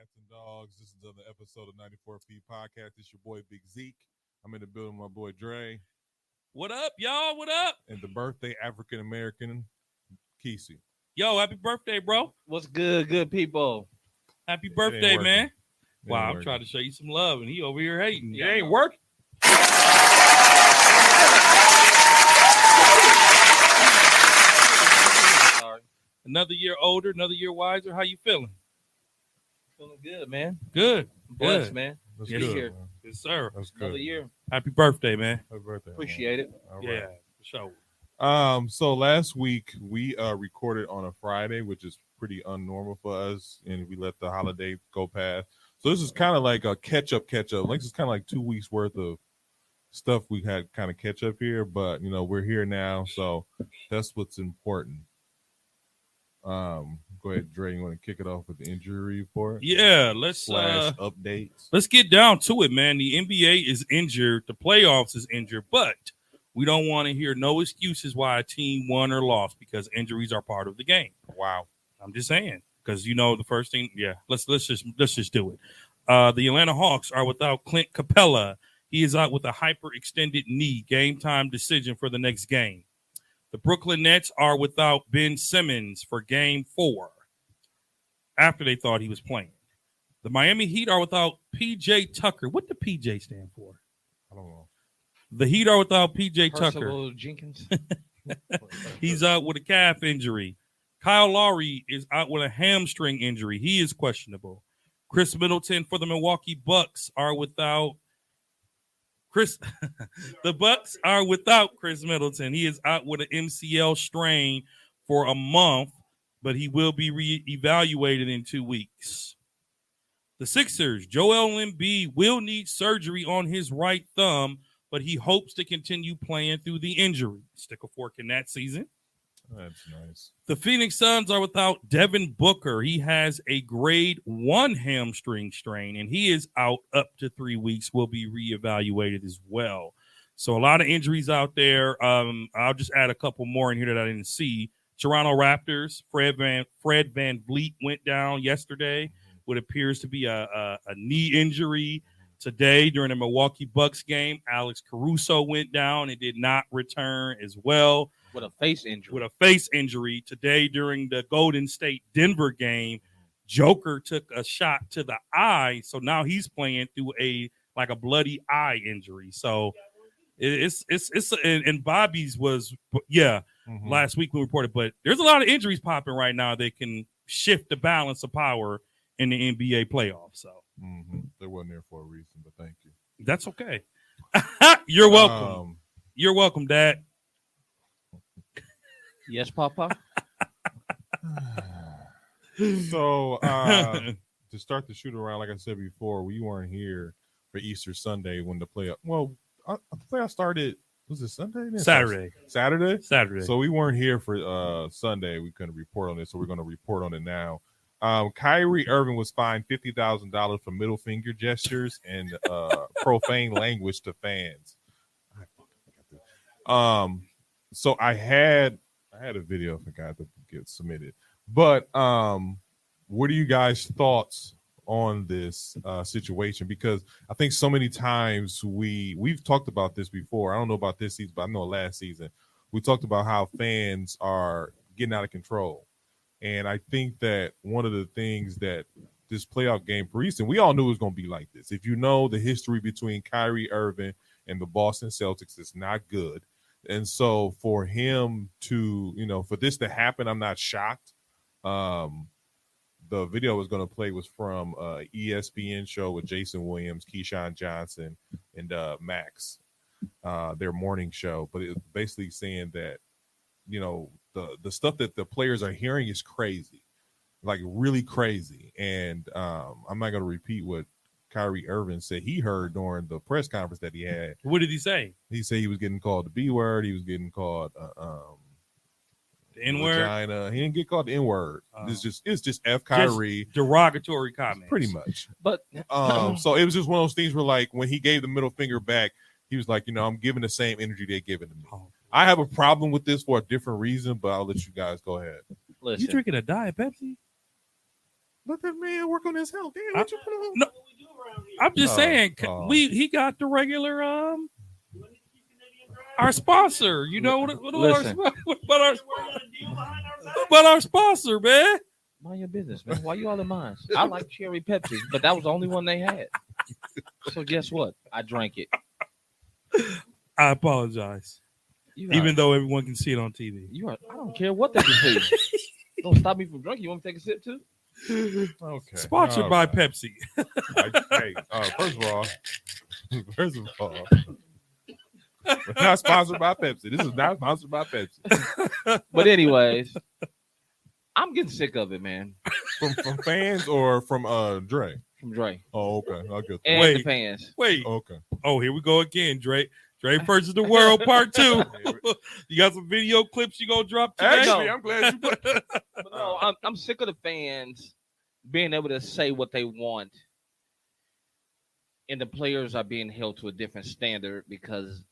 Cats and dogs. This is another episode of 94P Podcast. It's your boy Big Zeke. I'm in the building with my boy Dre What up, y'all? What up? and the birthday African American Kesey. Yo, happy birthday, bro. What's good people? Happy It birthday, ain't man. It Wow, ain't I'm working. trying to show you some love, and he over here hating. Yeah, It I ain't know. working. Sorry. Another year older, another year wiser. How you feeling? Feeling good, man. Good. Blessed, Good. man. That's Yes, good. sir. Man. Yes, sir. That's good. Another year. Happy birthday, man. Happy birthday. Appreciate it. All right. Yeah, for sure. So last week we recorded on a Friday, which is pretty unnormal for us, and we let the holiday go past. So this is kind of like a catch up. Like this is kind of like 2 weeks worth of stuff we had kind of catch up here, but we're here now, so that's what's important. Go ahead, Dre. You want to kick it off with the injury report? Yeah, / updates. let's get down to it, man. The NBA is injured, the playoffs is injured, but we don't want to hear no excuses why a team won or lost because injuries are part of the game. Wow. I'm just saying, because the first thing, let's just do it. The Atlanta Hawks are without Clint Capella. He is out with a hyperextended knee. Game time decision for the next game. The Brooklyn Nets are without Ben Simmons for Game 4 after they thought he was playing. The Miami Heat are without P.J. Tucker. What did P.J. stand for? I don't know. The Heat are without P.J. Tucker. Percival Jenkins. He's out with a calf injury. Kyle Lowry is out with a hamstring injury. He is questionable. Chris Middleton for the Milwaukee Bucks are without Chris. The Bucks are without Chris Middleton. He is out with an MCL strain for a month, but he will be reevaluated in 2 weeks. The Sixers, Joel Embiid will need surgery on his right thumb, but he hopes to continue playing through the injury. Stick a fork in that season. That's nice. The Phoenix Suns are without Devin Booker. He has a grade 1 hamstring strain, and he is out up to 3 weeks. Will be reevaluated as well. So a lot of injuries out there. I'll just add a couple more in here that I didn't see. Toronto Raptors, Fred Van Vliet went down yesterday. What appears to be a knee injury. Today, during the Milwaukee Bucks game, Alex Caruso went down and did not return as well. With a face injury. With a face injury. Today, during the Golden State-Denver game, Joker took a shot to the eye, so now he's playing through a bloody eye injury. So it's and Bobby's was last week we reported, but there's a lot of injuries popping right now that can shift the balance of power in the NBA playoffs. So They wasn't there for a reason, but thank you. that's okay. You're welcome. You're welcome, Dad. Yes, Papa. So to start the shoot around, like I said before, we weren't here for Easter Sunday when the playoff. Well, the playoff started. Was it Sunday? Saturday. Saturday. So we weren't here for Sunday. We couldn't report on it, so we're going to report on it now. Kyrie Irving was fined $50,000 for middle finger gestures and profane language to fans. So I had a video I forgot to get submitted. But what are you guys' thoughts on this situation? Because I think so many times we've talked about this before. I don't know about this season, but I know last season we talked about how fans are getting out of control. And I think that one of the things that this playoff game for Easton, we all knew it was going to be like this. If you know the history between Kyrie Irving and the Boston Celtics, it's not good. And so for him to, for this to happen, I'm not shocked. The video I was going to play was from ESPN show with Jason Williams, Keyshawn Johnson, and Max, their morning show. But it was basically saying that, the stuff that the players are hearing is crazy, like really crazy. And I'm not going to repeat what Kyrie Irving said he heard during the press conference that he had. What did he say? He said he was getting called the B word. He was getting called the N word. Vagina. He didn't get called the N word. It's just F Kyrie. Just derogatory comments. Pretty much. But so it was just one of those things where, like, when he gave the middle finger back, he was like, I'm giving the same energy they're giving to me. I have a problem with this for a different reason, but I'll let you guys go ahead. Listen, You drinking a Diet Pepsi? Let that man work on his health. Damn, what you put on? No, I'm just saying Oh. he got the regular our sponsor. You know what Listen. but our sponsor, man. Mind your business, man. Why you all in mine? I like cherry Pepsi, but that was the only one they had. So guess what? I drank it. I apologize. Even though everyone can see it on TV. I don't care what they can see. Don't stop me from drinking. You want me to take a sip too? Okay. Sponsored by Pepsi. Hey, first of all, we're not sponsored by Pepsi. This is not sponsored by Pepsi. But anyways, I'm getting sick of it, man. From fans or from Dre? From Dre. Oh, okay. I'll get that. And Wait. the fans. Wait. Okay. Oh, here we go again, Dre. Dre versus the world, part 2. You got some video clips you gonna drop today? Actually, I'm glad you put that. But no, I'm sick of the fans being able to say what they want, and the players are being held to a different standard because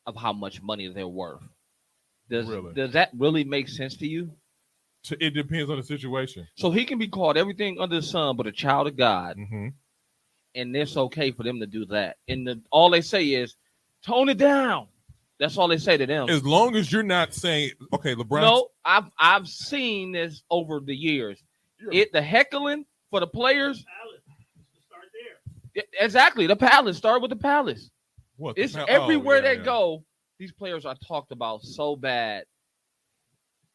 of how much money they're worth. Does that really make sense to you? It depends on the situation. So he can be called everything under the sun but a child of God, Mm-hmm. and it's okay for them to do that. And all they say is, tone it down. That's all they say to them. As long as you're not saying, okay, LeBron. No, I've seen this over the years. The heckling for the players. Exactly. The palace. Start with the palace. What? It's everywhere they go. These players are talked about so bad.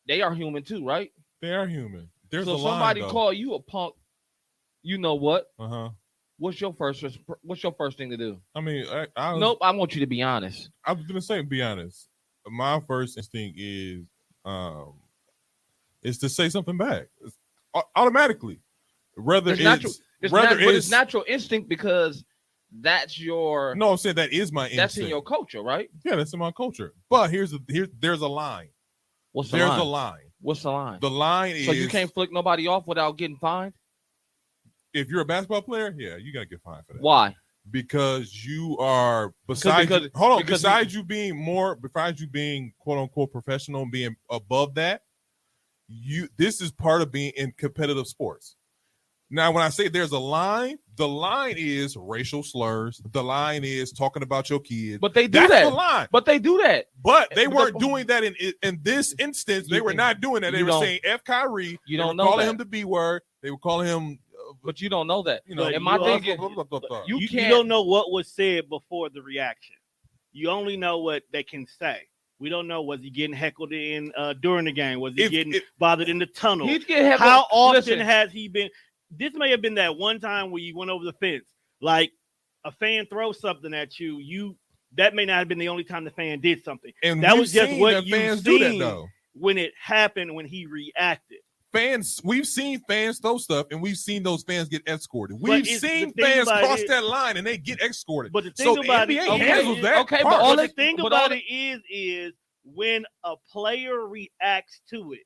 They are human too, right? They are human. There's so a line, somebody though. call you a punk. You know what? Uh-huh. What's your first thing to do? I mean, Nope. I want you to be honest. I was gonna say, be honest. My first instinct is to say something back automatically. It's natural instinct because that's your. No, I'm saying that is my instinct. That's in your culture, right? Yeah, that's in my culture. But there's a line. What's the line? There's a line. What's the line? The line is. So you can't flick nobody off without getting fined? If you're a basketball player, yeah, you gotta get fined for that. Why? Because you are besides you being quote unquote professional and being above that, this is part of being in competitive sports. Now, when I say there's a line, the line is racial slurs. The line is talking about your kids. But they do That's that. the line. But they do that. But they weren't doing that in this instance. They were not doing that. They were saying F Kyrie. You don't know calling that. him the B word. They were calling him. But you don't know that. You know, and my thing is, you don't know what was said before the reaction. You only know what they can say. We don't know, was he getting heckled in during the game? Was he getting bothered in the tunnel? How often has he been? This may have been that one time where you went over the fence. Like a fan throws something at you, that may not have been the only time the fan did something. And that was just what you seen when it happened, when he reacted. We've seen fans throw stuff, and we've seen those fans get escorted. We've seen fans cross that line, and they get escorted. But the thing about the NBA handles that. Okay, but the thing about it is when a player reacts to it,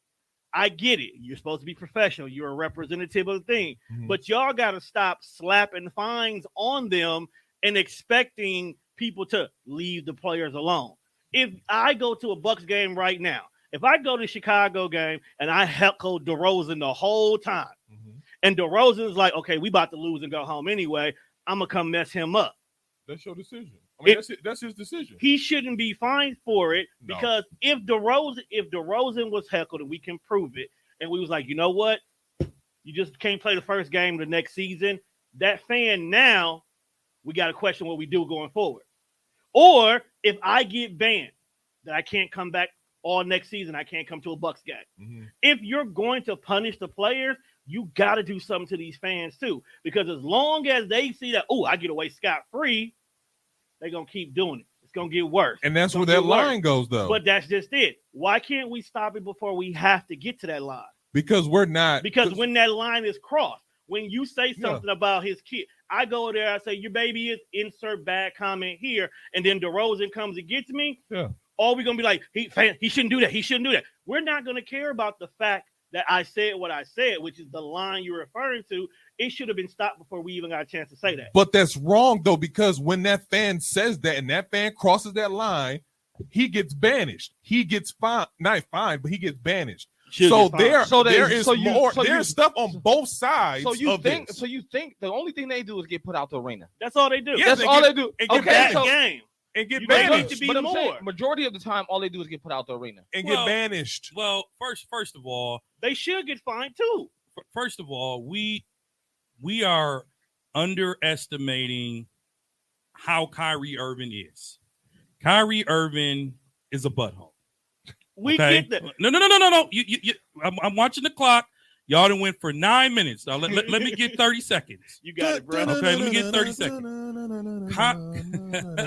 I get it. You're supposed to be professional. You're a representative of the thing. Mm-hmm. But y'all got to stop slapping fines on them and expecting people to leave the players alone. If I go to a Bucks game right now, if I go to the Chicago game and I heckle DeRozan the whole time, and DeRozan's like, okay, we about to lose and go home anyway, I'm going to come mess him up. That's your decision. I mean, that's his decision. He shouldn't be fined for it because if DeRozan was heckled and we can prove it, and we was like, you know what? You just can't play the first game of the next season. That fan now, we got to question what we do going forward. Or if I get banned, that I can't come back all next season, I can't come to a Bucks game. Mm-hmm. If you're going to punish the players, you got to do something to these fans too. Because as long as they see that, oh, I get away scot-free, they're going to keep doing it. It's going to get worse. And that's where that line goes, though. But that's just it. Why can't we stop it before we have to get to that line? Because we're not. Because when that line is crossed, when you say something about his kid, I go there, I say, your baby is insert bad comment here, and then DeRozan comes and gets me. Yeah. All we're going to be like, he shouldn't do that. He shouldn't do that. We're not going to care about the fact that I said what I said, which is the line you're referring to. It should have been stopped before we even got a chance to say that. But that's wrong, though, because when that fan says that and that fan crosses that line, he gets banished. He gets fined, not fined, but he gets banished. So there's stuff on both sides. So you of think? this. So you think the only thing they do is get put out the arena? That's all they do. Yes, That's all they do. And get Okay, banished. so game. And get You don't need banished. to be but I'm saying, more. majority of the time, all they do is get put out the arena. And get banished. Well, first of all, They should get fined too. first of all, we are underestimating how Kyrie Irving is. Kyrie Irving is a butthole. We Okay? get that. No. I'm watching the clock. Y'all done went for 9 minutes. Now let me get 30 seconds. You got it, bro. Okay, let me get 30 seconds.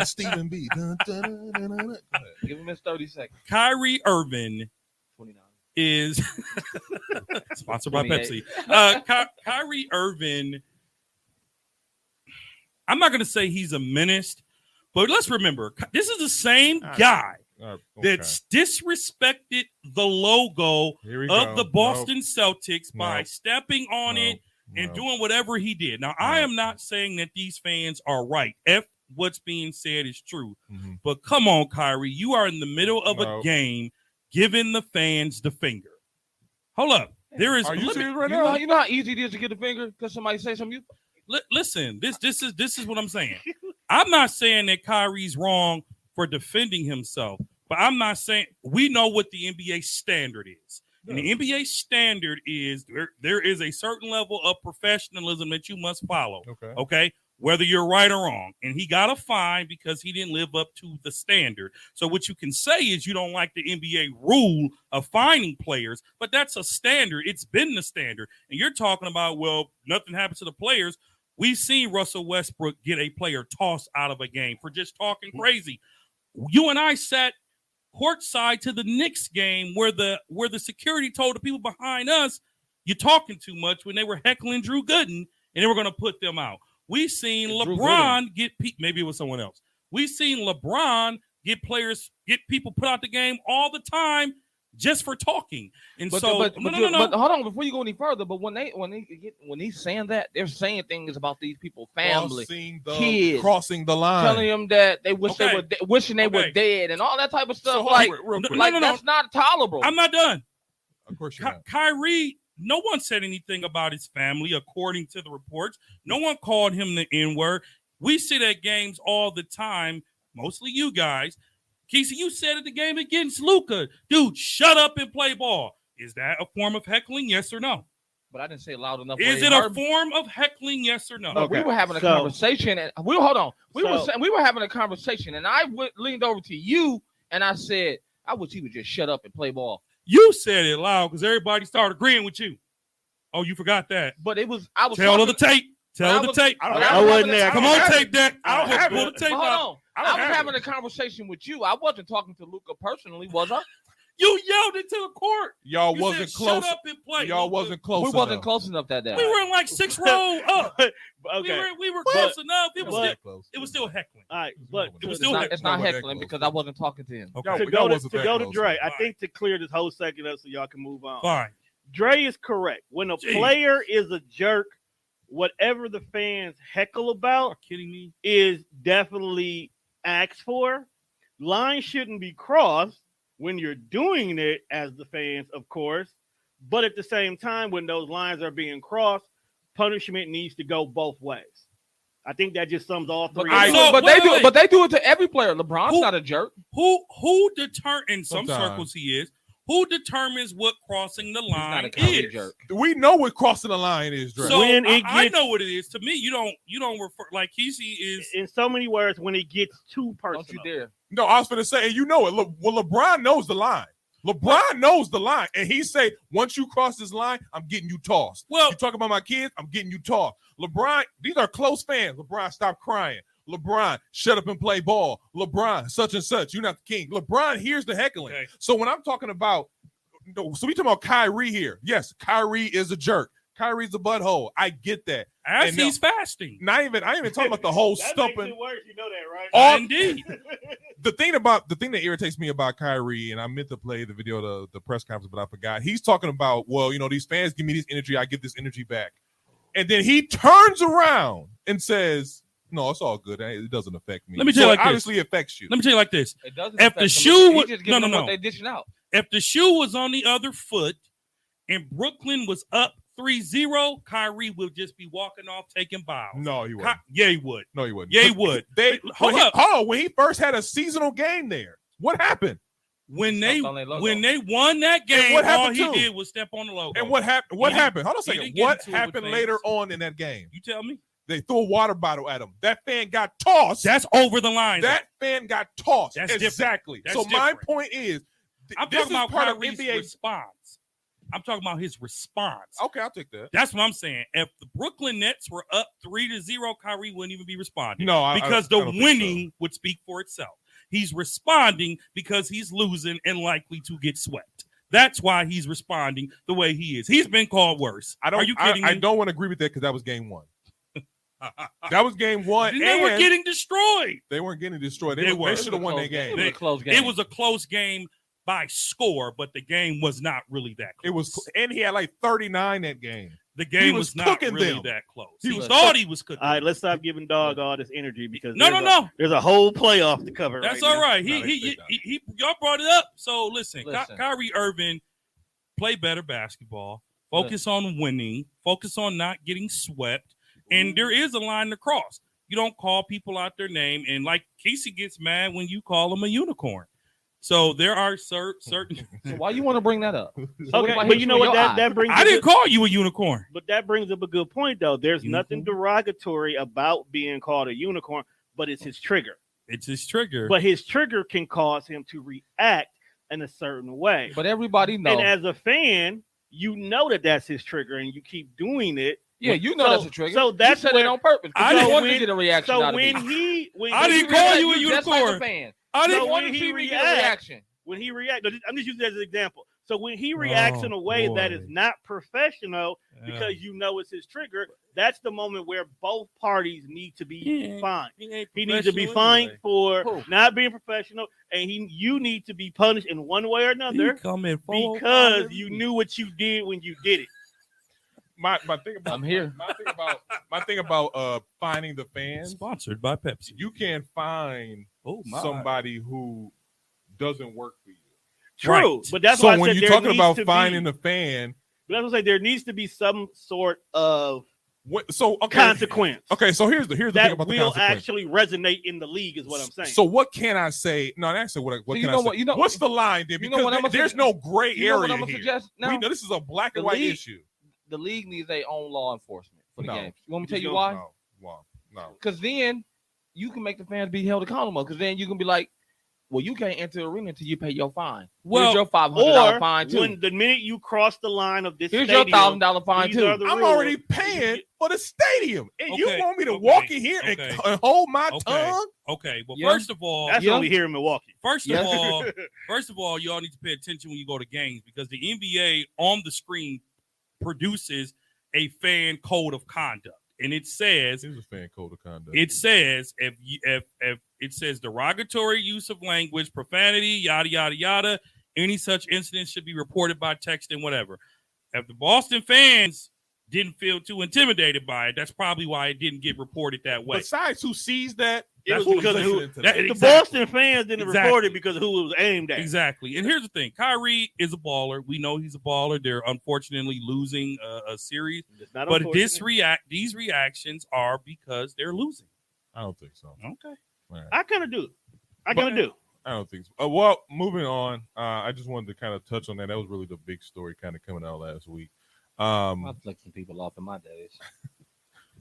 Stephen B. Give him his 30 seconds. Kyrie Irving 29. is sponsored by 28. Pepsi. Kyrie Irving, I'm not going to say he's a menace, but let's remember, this is the same guy that's disrespected the logo of the Boston Celtics by stepping on it and doing whatever he did. Now, I am not saying that these fans are right. What's being said is true. Mm-hmm. But come on, Kyrie, you are in the middle of a game giving the fans the finger. Hold up. There is. Are you serious right You now? know how easy it is to get the finger because somebody say something. Listen, this is what I'm saying. I'm not saying that Kyrie's wrong for defending himself, but I'm not saying we know what the NBA standard is. And the NBA standard is there is a certain level of professionalism that you must follow. Okay. Whether you're right or wrong. And he got a fine because he didn't live up to the standard. So what you can say is you don't like the NBA rule of fining players, but that's a standard. It's been the standard. And you're talking about, well, nothing happens to the players. We've seen Russell Westbrook get a player tossed out of a game for just talking crazy. You and I sat courtside to the Knicks game where the security told the people behind us, you're talking too much, when they were heckling Drew Gooden and they were going to put them out. We've seen LeBron get maybe it was someone else. We've seen LeBron get people put out the game all the time just for talking. And But no. But hold on, before you go any further. But when he's saying that, they're saying things about these people, family, kids, crossing the line, telling them that they wish they were wishing they were dead, and all that type of stuff. So that's not tolerable. I'm not done. Of course, you're not. Kyrie. No one said anything about his family, according to the reports. No one called him the N-word. We sit at games all the time, mostly you guys. Kesey, you said at the game against Luka, dude, shut up and play ball. Is that a form of heckling? Yes or no? But I didn't say it loud enough. Is it a form of heckling? Yes or no? Okay. We were having a conversation, and we were having a conversation, and I leaned over to you, and I said, I wish he would just shut up and play ball. You said it loud because everybody started agreeing with you. Oh, you forgot that. But I was tell the tape. Tell the tape. I wasn't there. Come on, tape that. I don't have pull the tape hold out. on. I was having a conversation with you. I wasn't talking to Luka personally, was I? You yelled into the court. Y'all You wasn't said, close. Shut up and play. Y'all wasn't close. We wasn't close enough that day. We were in like 6 row up. Okay. We were close enough. It was still heckling. All right, but It was still heckling. It's not heckling because I wasn't talking to him. Okay. to go to Dre, I think to clear this whole second up so y'all can move on. Fine. Dre is correct. When a player is a jerk, whatever the fans heckle about kidding me is definitely asked for. Lines shouldn't be crossed when you're doing it as the fans, of course. But at the same time, when those lines are being crossed, punishment needs to go both ways. I think that just sums all three. But they do it to every player. LeBron's not a jerk. Who in some circles he is. Who determines what crossing the line is? Jerk. We know what crossing the line is, Dre. So I know what it is. To me, you don't refer like Kesey is in so many words when it gets too personal. Don't you dare. No, I was going to say, and you know it. Well, LeBron knows the line. LeBron knows the line, and he say, once you cross this line, I'm getting you tossed. Well, you talk about my kids, I'm getting you tossed. LeBron, these are close fans. LeBron, stop crying. LeBron, shut up and play ball. LeBron, such and such. You're not the king. LeBron hears the heckling. Okay. So when I'm talking about, so we talking about Kyrie here. Yes, Kyrie is a jerk. Kyrie's a butthole. I get that. As he's fasting. I ain't even talking about the whole that stumping. Makes it worse. You know that, right? Indeed. The thing that irritates me about Kyrie, and I meant to play the video of the press conference, but I forgot. He's talking about, well, these fans give me this energy, I give this energy back. And then he turns around and says, no, it's all good. It doesn't affect me. Let me tell you like obviously this. It affects you. Let me tell you like this. It doesn't if affect the shoe was no. If the shoe was on the other foot, and Brooklyn was up 3-0, Kyrie will just be walking off taking bows. No, he wouldn't. Yeah, he would. No, he wouldn't. Yeah, he would. Hold on. When he first had a seasonal game there, what happened? When they won that game, all he did was step on the logo. And what happened? What happened? Hold on a second. What happened later on in that game? You tell me. They threw a water bottle at him. That fan got tossed. That's over the line. That fan got tossed. That's exactly. That's so different. My point is, I'm talking about Kyrie's response. I'm talking about his response. Okay, I'll take that. That's what I'm saying. If the Brooklyn Nets were up 3-0, Kyrie wouldn't even be responding. No, because the winning would speak for itself. He's responding because he's losing and likely to get swept. That's why he's responding the way he is. He's been called worse. Are you kidding me? I don't want to agree with that because that was game one. That was game one. And they were getting destroyed. They weren't getting destroyed. They should have won that game. It was a close game. It was a close game by score, but the game was not really that close. It was, and he had like 39 that game. The game was not really that close. He thought he was cooking. All right, let's stop giving Dog all this energy because no. There's a whole playoff to cover. That's right all right. Y'all brought it up. So listen. Kyrie Irving, play better basketball. Focus on winning. Focus on not getting swept. And there is a line to cross. You don't call people out their name. And like Casey gets mad when you call him a unicorn. So there are certain. So why you want to bring that up? Okay, but you know what that brings. I didn't call you a unicorn. But that brings up a good point, though. There's nothing derogatory about being called a unicorn, but it's his trigger. It's his trigger. But his trigger can cause him to react in a certain way. But everybody knows. And as a fan, you know that that's his trigger, and you keep doing it. Yeah, you know that's a trigger. So that's you said it on purpose. I didn't want to get a reaction. So out when of he, I didn't call you a unicorn. Like a fan. I didn't want to see me get a reaction. When he reacts, I'm just using that as an example. So when he reacts in a way that is not professional, because you know it's his trigger, that's the moment where both parties need to be fined. He needs to be fined for not being professional, and you need to be punished in one way or another because you knew what you did when you did it. My thing about I'm here. My thing about finding the fans. Sponsored by Pepsi. You can't find somebody who doesn't work for you. True, right. But that's so why when you're talking about finding the fan, but that's what I say. There needs to be some sort of consequence. Okay, so here's the thing about the consequence. That will actually resonate in the league, is what I'm saying. So what can I say? No, actually, what can I say? What's the line there? Because there's no gray area here. We know this is a black and white issue. The league needs their own law enforcement for the game. You want me to tell you why? No. Because then you can make the fans be held accountable. Because then you can be like, well, you can't enter the arena until you pay your fine. Here's your $500 fine too. When the minute you cross the line of this, here's stadium, your $1,000 fine too. I'm already paying for the stadium, and you want me to walk in here and hold my tongue? Okay. Well, first of all, that's only here in Milwaukee. First of all, y'all need to pay attention when you go to games because the NBA on the screen produces a fan code of conduct, and it says a fan code of conduct. It says if it says derogatory use of language, profanity, yada yada yada, any such incidents should be reported by text and whatever. If the Boston fans didn't feel too intimidated by it, that's probably why it didn't get reported that way. Besides, who sees that? It was because of who the Boston fans didn't report it because of who it was aimed at. Exactly. And here's the thing: Kyrie is a baller. We know he's a baller. They're unfortunately losing a series, but these reactions are because they're losing. I don't think so. Okay. Right. I kind of do. I don't think so. Well, moving on. I just wanted to kind of touch on that. That was really the big story kind of coming out last week. I'm flicking people off in my days.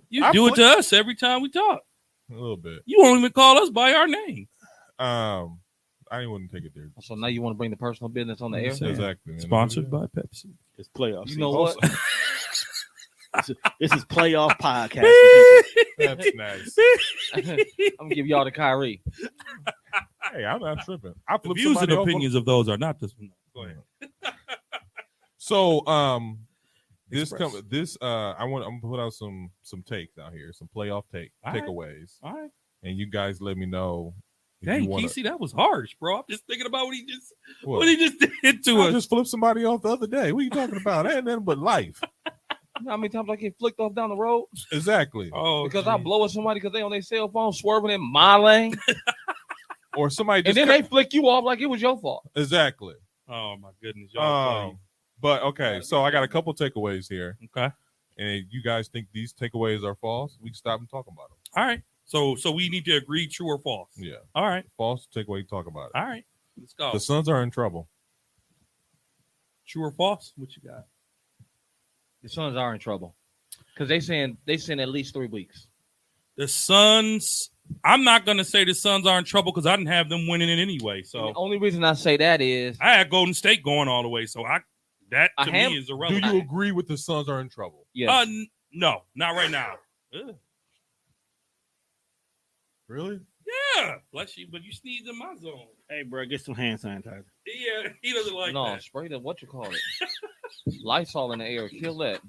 You do it to us every time we talk. A little bit. You won't even call us by our name. I wouldn't take it there. So now you want to bring the personal business on the air? Exactly. Man. Sponsored by Pepsi. It's playoffs. You know what? This is playoff podcast. That's nice. I'm gonna give y'all to Kyrie. Hey, I'm not tripping. The views and opinions of those are not this one. Go ahead. So, I'm gonna put out some takes out here, some playoff takeaways. All right. And you guys let me know. Dang, Casey, that was harsh, bro. I'm just thinking about what he just did to us. I just flipped somebody off the other day. What are you talking about? Ain't nothing but life. You know how many times I get flicked off down the road? Exactly. Oh, because I blow at somebody because they on their cell phone swerving in my lane. Or somebody and then they flick you off like it was your fault. Exactly. Oh my goodness, y'all. But okay, so I got a couple takeaways here. Okay. And you guys think these takeaways are false? We can stop and talk about them. All right. So we need to agree true or false. Yeah. All right. False takeaway, talk about it. All right. Let's go. The Suns are in trouble. True or false? What you got? The Suns are in trouble because they saying at least 3 weeks. The Suns. I'm not gonna say the Suns are in trouble because I didn't have them winning it anyway. So the only reason I say that is I had Golden State going all the way. So that to me is irrelevant. Do you agree with the Suns are in trouble? Yeah. No, not right now. Ugh. Really? Yeah. Bless you, but you sneezed in my zone. Hey, bro, get some hand sanitizer. Yeah, he doesn't like that. Spray the what you call it. Lysol in the air. Kill that.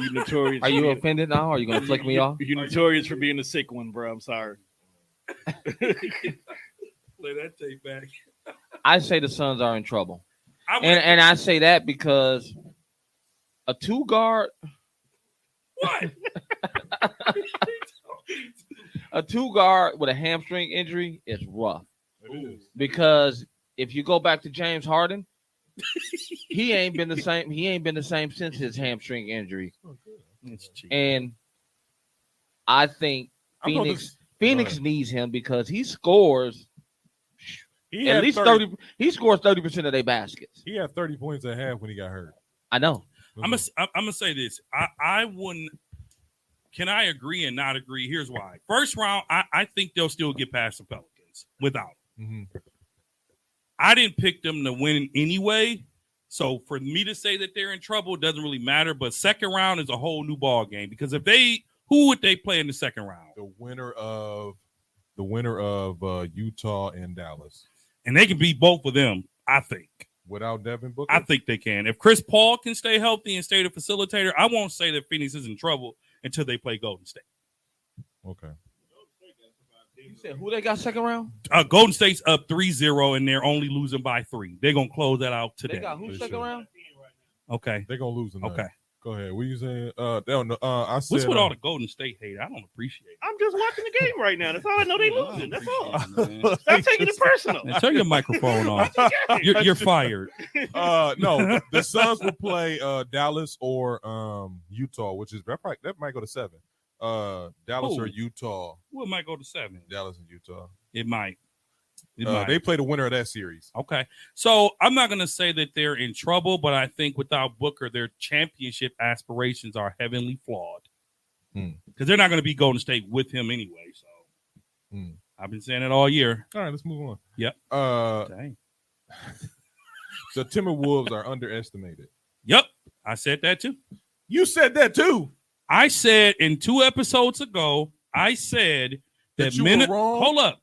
You notorious. Are you offended now? Or are you gonna flick me off? You're notorious for being the sick one, bro. I'm sorry. Play that tape back. I say the Suns are in trouble, I and I say that because a 2 guard. What? A 2 guard with a hamstring injury is rough. It is. Because if you go back to James Harden, he ain't been the same. He ain't been the same since his hamstring injury. And I think Phoenix needs him because he scores at least 30. He scores 30% of their baskets. He had 30 points at half when he got hurt. I know. I'm gonna say this. I wouldn't. Can I agree and not agree? Here's why. First round, I think they'll still get past the Pelicans without. Mm-hmm. I didn't pick them to win anyway. So for me to say that they're in trouble doesn't really matter. But second round is a whole new ball game because who would they play in the second round? The winner of Utah and Dallas. And they can beat both of them, I think. Without Devin Booker? I think they can. If Chris Paul can stay healthy and stay the facilitator, I won't say that Phoenix is in trouble until they play Golden State. Okay. You said who they got second round? Golden State's up 3-0, and they're only losing by 3. They're going to close that out today. They got who second round? Okay. They're going to lose tonight. Okay. Go ahead. What are you saying? I said, what's with all the Golden State hate? I don't appreciate it. I'm just watching the game right now. That's all I know. They losing. That's all. Stop taking it personal. Man, turn your microphone off. You're fired. No, the Suns will play Dallas or Utah, which is that might go to 7. Dallas or Utah. Well, it might go to 7. Dallas and Utah. It might. They play the winner of that series. Okay. So I'm not going to say that they're in trouble, but I think without Booker, their championship aspirations are heavily flawed. Because they're not going to be Golden State with him anyway. So I've been saying it all year. All right, let's move on. Yep. Dang. The Timberwolves are underestimated. Yep. I said that too. You said that too. I said in 2 episodes ago, I said that you were wrong. Hold up.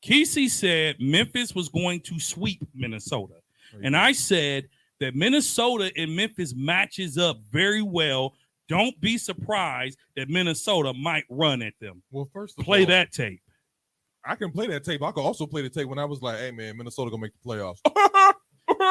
Kesey said Memphis was going to sweep Minnesota. And I said that Minnesota and Memphis matches up very well. Don't be surprised that Minnesota might run at them. Well, first of play all, that tape. I can play that tape. I can also play the tape when I was like, hey, man, Minnesota going to make the playoffs.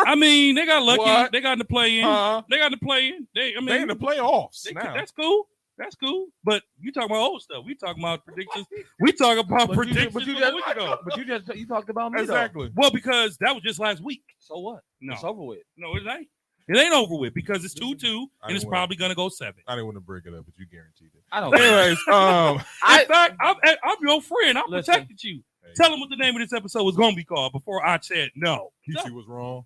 I mean, they got lucky. What? They got in the play-in. They got in the play-in. They in the playoffs now. That's cool. That's cool. But you talking about old stuff. We talking about predictions. We talking about predictions but you from a week ago. But you talked about me Exactly. though. Well, because that was just last week. So what? No. It's over with. No, it ain't. It ain't over with because it's 2-2 and it's probably going to go 7. I didn't want to break it up, but you guaranteed it. I don't. Anyways, in fact, I'm your friend. I Listen. protected you. Hey. Tell them what the name of this episode was going to be called before I said no. Kesey was wrong.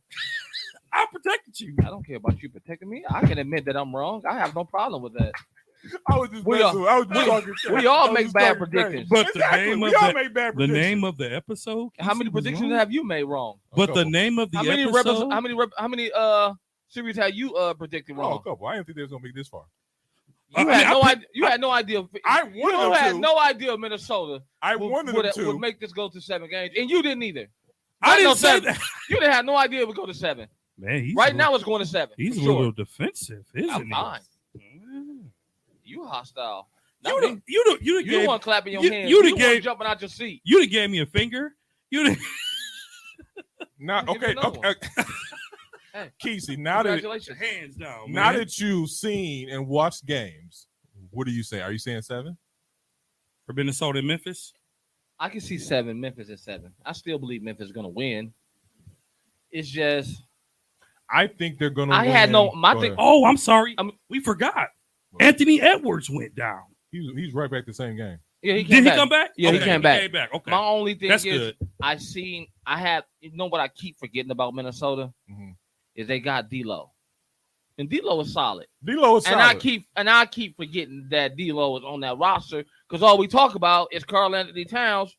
I protected you. I don't care about you protecting me. I can admit that I'm wrong. I have no problem with that. I was just we all make bad predictions. But the name of the episode. How many predictions have you made wrong? But the name of the episode. How many series have you predicted wrong? A couple. I didn't think they was gonna make this far. You had no idea. You had no idea. I wanted them to. Had no idea Minnesota. I wanted them to would make this go to 7 games, and you didn't either. I didn't say that. You didn't have no idea it would go to 7. Man, now it's going to 7. He's a little defensive, isn't I'm he? fine. You hostile. You the one clapping your hands. You the one jumping out your seat. You done gave me a finger. You not okay. Hey. Kesey, now that hands down. Now that you've seen and watched games, what are you saying? Are you saying 7 for Minnesota and Memphis? I can see 7. Memphis at 7. I still believe Memphis is going to win. It's just I think they're gonna. I had no my Go thing. ahead. Oh, I'm sorry. I'm- We forgot. Anthony Edwards went down. He's right back the same game. Yeah, he Did came he back. come back? Yeah, Okay, he came back. Okay. My only thing That's is good. I had you know what I keep forgetting about Minnesota is they got D'Lo. And D'Lo is solid. D'Lo is solid. And I keep forgetting that D'Lo is on that roster because all we talk about is Karl Anthony Towns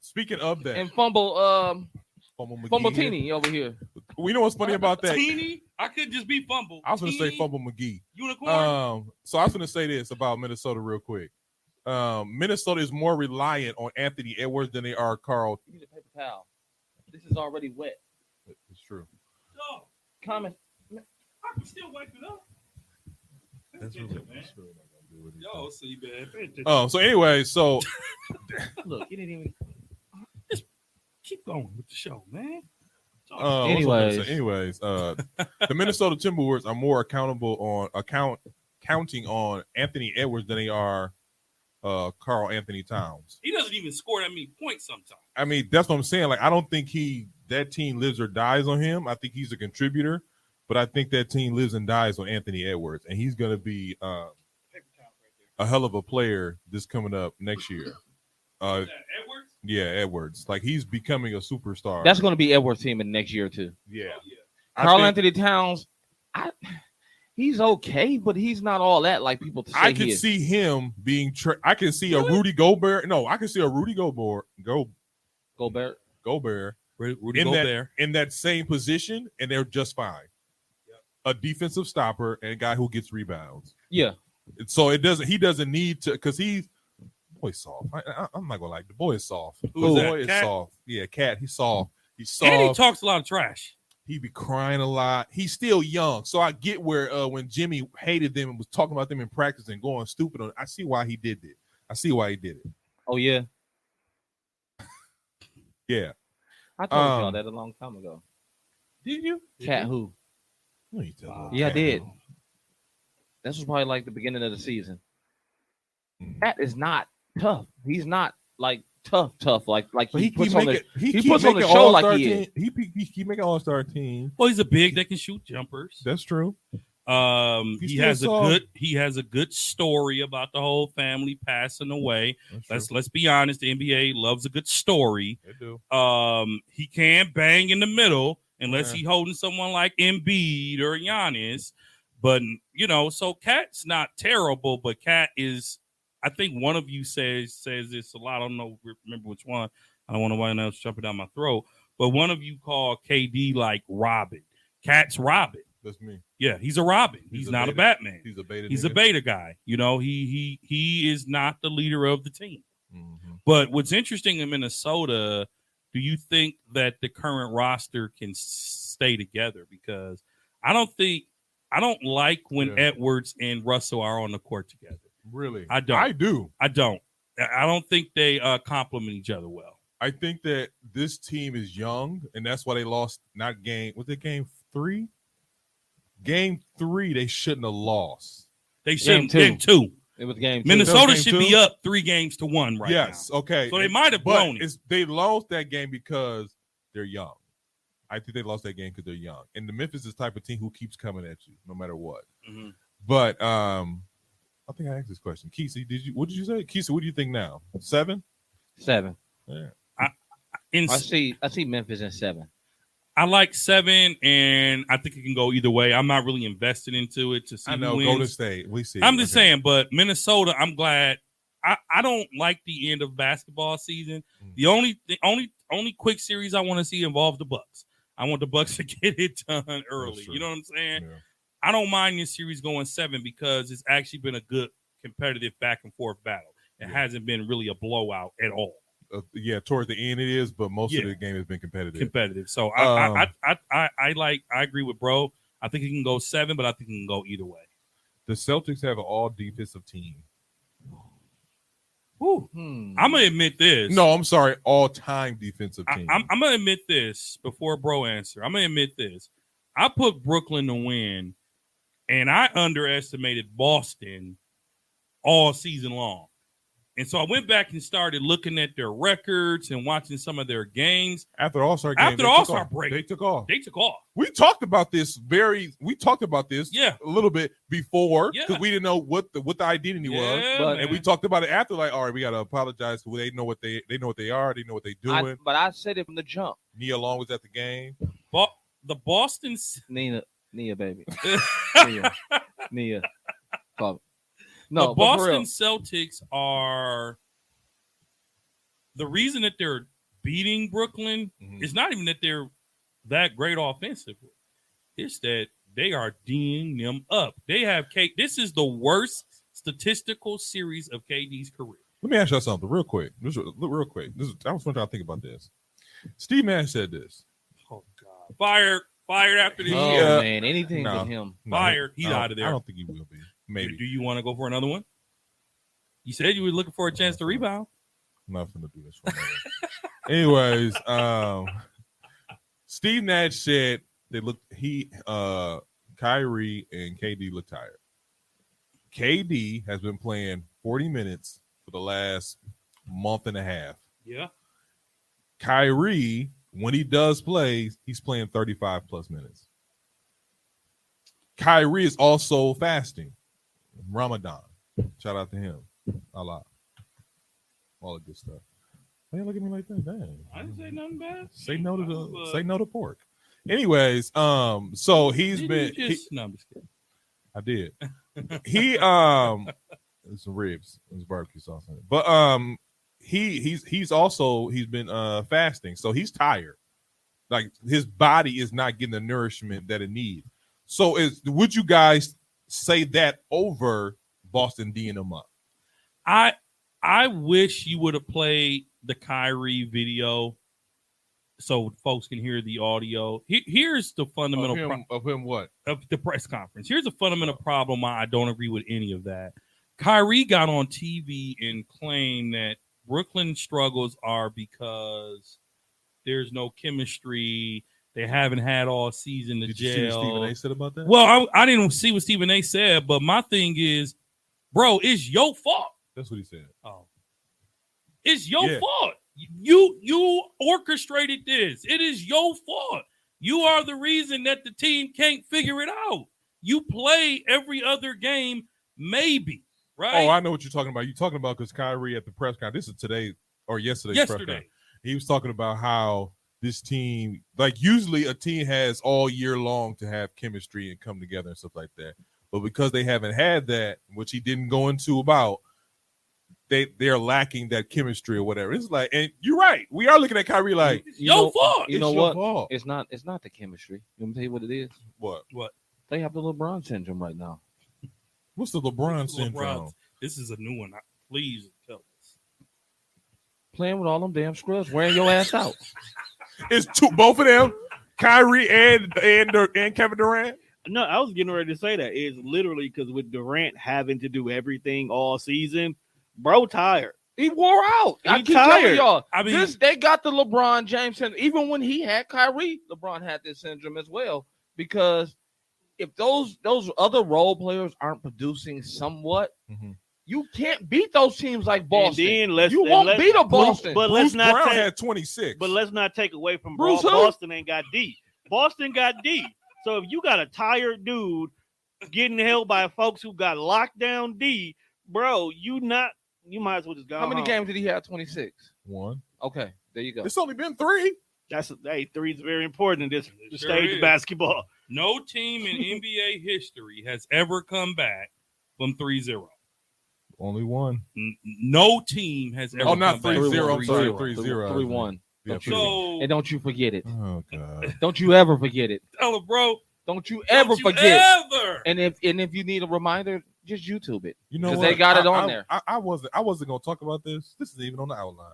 Speaking of that, and Fumble McGee. Teeny over here. We know what's funny about that. Teeny? I could just be Fumble. I was going to say Teeny? Fumble McGee. Unicorn? So I was going to say this about Minnesota real quick. Minnesota is more reliant on Anthony Edwards than they are Carl. Give me the paper towel. This is already wet. It's true. No, Comment. I can still wipe it up. That's really not going to do it. Yo, see, man. So anyway, so Look, you didn't even. Keep going with the show, man. Anyways. the Minnesota Timberwolves are more counting on Anthony Edwards than they are Karl Anthony Towns. He doesn't even score that many points sometimes. I mean, that's what I'm saying. Like, I don't think that team lives or dies on him. I think he's a contributor, but I think that team lives and dies on Anthony Edwards, and he's going to be a hell of a player this coming up next year. Edwards? Yeah, Edwards. Like, he's becoming a superstar. That's going to be Edwards' team in the next year or two. Yeah. Karl Anthony Towns, he's okay, but he's not all that like people say I can see him being. I can see a Rudy Gobert. No, I can see a Rudy Gobert. Gobert. Rudy in Gobert. in that same position, and they're just fine. A defensive stopper and a guy who gets rebounds. Yeah. So he doesn't need to because he's boy soft. I'm not gonna like the boy is soft. Who's that? Boy is Cat? soft. Yeah, Cat. He's soft. He's soft. And he talks a lot of trash. He be crying a lot. He's still young, so I get where when Jimmy hated them and was talking about them in practice and going stupid on. I see why he did it. I see why he did it. Oh yeah. Yeah. I told y'all that a long time ago. Did you? Cat who? No, you tell Yeah, I Cat did. who. This was probably like the beginning of the season. Cat is not tough. He's not like tough. Like But he puts on the he puts on the show like he is. He keep making all-star team. Well, he's a big that can shoot jumpers. That's true. He has a good story about the whole family passing away. Let's be honest, the NBA loves a good story. They do. He can bang in the middle unless he holding someone like Embiid or Giannis. But so Cat's not terrible, but Cat is. I think one of you says this a lot. I don't know, remember which one. I don't want nobody else jumping down my throat. But one of you called KD like Robin. Cat's Robin. That's me. Yeah, he's a Robin. He's not a Batman. He's a beta. He's a beta guy. He is not the leader of the team. Mm-hmm. But what's interesting in Minnesota, do you think that the current roster can stay together? Because I don't like when Edwards and Russell are on the court together. Really? I don't. I do. I don't think they complement each other well. I think that this team is young, and that's why they lost. Not game. Was it game 3? Game 3, they shouldn't have lost. They shouldn't. Game 2. It was game 2. Minnesota game should 2? be up 3-1 right now. Yes. Okay. So they might have blown it. They lost that game because they're young. I think they lost that game because they're young. And the Memphis is the type of team who keeps coming at you no matter what. Mm-hmm. But I think I asked this question. Kesey, what did you say? Kesey, what do you think now? 7? 7. Yeah. I see Memphis in 7. I like 7, and I think it can go either way. I'm not really invested into it to see. I know who wins. Golden State. We see. I'm just saying, but Minnesota, I'm glad. I don't like the end of basketball season. The only quick series I want to see involves the Bucks. I want the Bucks to get it done early. You know what I'm saying? Yeah. I don't mind this series going 7 because it's actually been a good competitive back and forth battle. It hasn't been really a blowout at all. Towards the end it is, but most of the game has been competitive. So I agree with bro. I think it can go 7, but I think it can go either way. The Celtics have an all defensive team. I'm gonna admit this. No, I'm sorry, all-time defensive team. I'm gonna admit this before bro answer. I'm gonna admit this. I put Brooklyn to win, and I underestimated Boston all season long. And so I went back and started looking at their records and watching some of their games. After the All-Star game, After the All-Star break, they took off. They took off. We talked about this Yeah. a little bit before because Yeah. we didn't know what the identity was. Yeah, But- And we talked about it after, like, all right, we gotta apologize because they know what they are, they know what they're doing. But I said it from the jump. Nia Long was at the game. The Boston Nia, baby. the Nia. Fuck. No, but for Boston real. Celtics are the reason that they're beating Brooklyn Mhm. is not even that they're that great offensively. It's that they are D'ing them up. They have This is the worst statistical series of KD's career. Let me ask you something real quick. I was trying to think about this. Steve Nash said this. Oh God! Fired after this Oh, year. man. Anything No. but him. No, Fired. He's I don't- out of there. I don't think he will be. Maybe. Do you want to go for another one? You said you were looking for a chance to rebound. I'm not going to do this for Anyways, Steve Nash said Kyrie and KD look tired. KD has been playing 40 minutes for the last month and a half. Yeah. Kyrie, when he does play, he's playing 35 plus minutes. Kyrie is also fasting. Ramadan. Shout out to him. Allah. All the good stuff. Why you look at me like that? Dang. I didn't say nothing bad. Say no to pork. Anyways, so he's been No, I'm just kidding. I did. He it's some ribs. There's barbecue sauce in it. But he's been fasting, so he's tired. Like his body is not getting the nourishment that it needs. So would you guys say that over Boston D'ing them up? I wish you would have played the Kyrie video so folks can hear the audio. Here's the fundamental of him what? Of the press conference. Here's a fundamental problem why I don't agree with any of that. Kyrie got on TV and claimed that Brooklyn struggles are because there's no chemistry. They haven't had all season to Did gel. you see what Stephen A said about that? Well, I didn't see what Stephen A said, but my thing is, bro, it's your fault. That's what he said. Oh, it's your fault. You orchestrated this. It is your fault. You are the reason that the team can't figure it out. You play every other game, maybe, right? Oh, I know what you're talking about. You're talking about because Kyrie at the press conference. This is today or yesterday's press conference. He was talking about how this team, like usually a team has all year long to have chemistry and come together and stuff like that. But because they haven't had that, which he didn't go into about, they're lacking that chemistry or whatever. It's like, and you're right. We are looking at Kyrie like your fault. You know It's what? your fault. It's not the chemistry. You want me to tell you what it is? What? They have the LeBron syndrome right now. What's the LeBron syndrome? This is a new one. Please tell us. Playing with all them damn scrubs, wearing your ass out. It's both of them, Kyrie and Kevin Durant. No, I was getting ready to say that. It's literally because with Durant having to do everything all season, bro, tired. He wore out. I He keep telling tired. y'all. I mean, They got the LeBron James syndrome. Even when he had Kyrie, LeBron had this syndrome as well. Because if those other role players aren't producing somewhat, you can't beat those teams like Boston. And then you won't beat a Boston. But Bruce let's not Brown take, had 26. But let's not take away from Bruce who? Boston ain't got D. Boston got D. So if you got a tired dude getting held by folks who got lockdown D, bro, you might as well just go. How many home. games did he have? 26. One. Okay, there you go. It's only been 3. Three is very important in this It stage sure of basketball. No team in NBA history has ever come back from 3-0. Only one. No team has ever. Oh, not come back 3-0. I'm from sorry, 3-0. 3-0. 3-1. Yeah, So, And don't you forget it. oh god. Don't you ever forget it. tell her, bro. Don't you ever Don't you forget. ever. And if you need a reminder, just YouTube it. You know Because what? they got it on there. I wasn't gonna talk about this. This is even on the outline.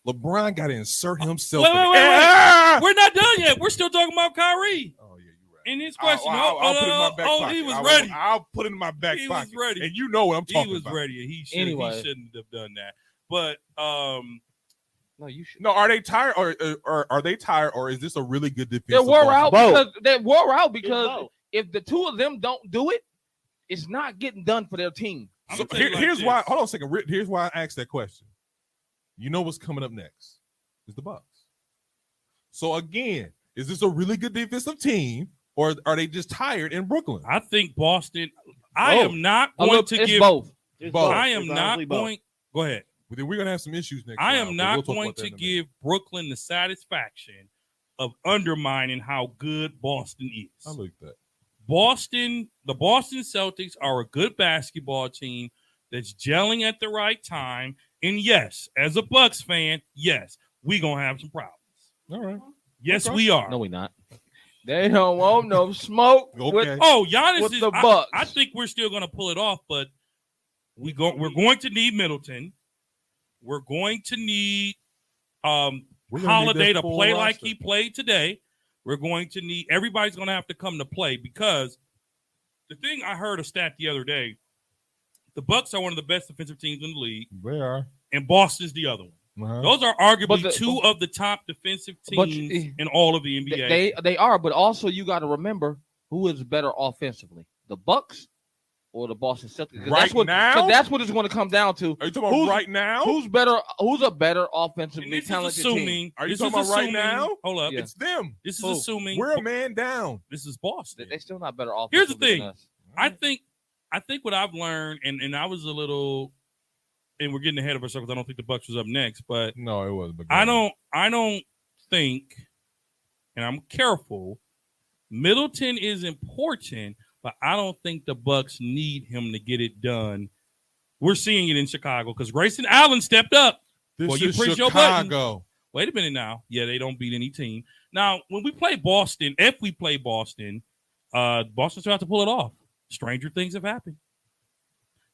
LeBron got to insert himself. Wait. Ah! We're not done yet. We're still talking about Kyrie. Oh yeah, you're right. In his question, I'll put it in my back pocket. he was ready. I'll put it in my back He pocket. was ready. And you know what I'm talking He was about. ready. And he shouldn't have done that. But No, you should. No, are they tired or are they tired or is this a really good defense? They wore out Both. because if the two of them don't do it, it's not getting done for their team. I'm So gonna tell you like here's why. this. Hold on a second. Here's why I asked that question. You know what's coming up next is the Bucks. So again, is this a really good defensive team, or are they just tired in Brooklyn? I think Boston. I Both. am not Oh, going look, to it's give. both. It's Both. both. I It's am honestly not both. going. Go ahead. We're gonna have some issues next. I round, am but not we'll talk going about that to in a minute. give Brooklyn the satisfaction of undermining how good Boston I is. like that. The Boston Celtics are a good basketball team that's gelling at the right time. And yes, as a Bucks fan, yes, we gonna have some problems. All right. Yes, Okay. we are. No, we not. They don't want no smoke. Okay. With, Oh, Giannis with is. the Bucks. I think we're still gonna pull it off, but we're going to need Middleton. We're going to need We're gonna need Holiday this to full play like roster. he played today. We're going to need everybody's going to have to come to play because the thing I heard a stat the other day, the Bucks are one of the best defensive teams in the league, They are. and Boston's the other one. Uh-huh. Those are arguably But two of the top defensive But teams you- in all of the NBA. they are, but also you got to remember who is better offensively, the Bucks or the Boston Celtics. 'Cause Right that's what, now? 'cause that's what it's going to come down to. Are you talking about Who's- right now? Who's better? Who's a better And offensively this is talented team? assuming. Are you this talking is about right assuming- now? Hold up. Yeah. It's them. This is Who? assuming. We're a man down. This is Boston. They're still not better offensively. Here's the thing. Than us. I think what I've learned, and I was a little, and we're getting ahead of ourselves. I don't think the Bucks was up next, but No, it wasn't. but I don't think, and I'm careful. Middleton is important, but I don't think the Bucks need him to get it done. We're seeing it in Chicago because Grayson Allen stepped up. This Well, you is push your button. Chicago. Wait a minute now. Yeah, they don't beat any team. Now, when we play Boston, if we play Boston, Boston's about to pull it off. Stranger things have happened.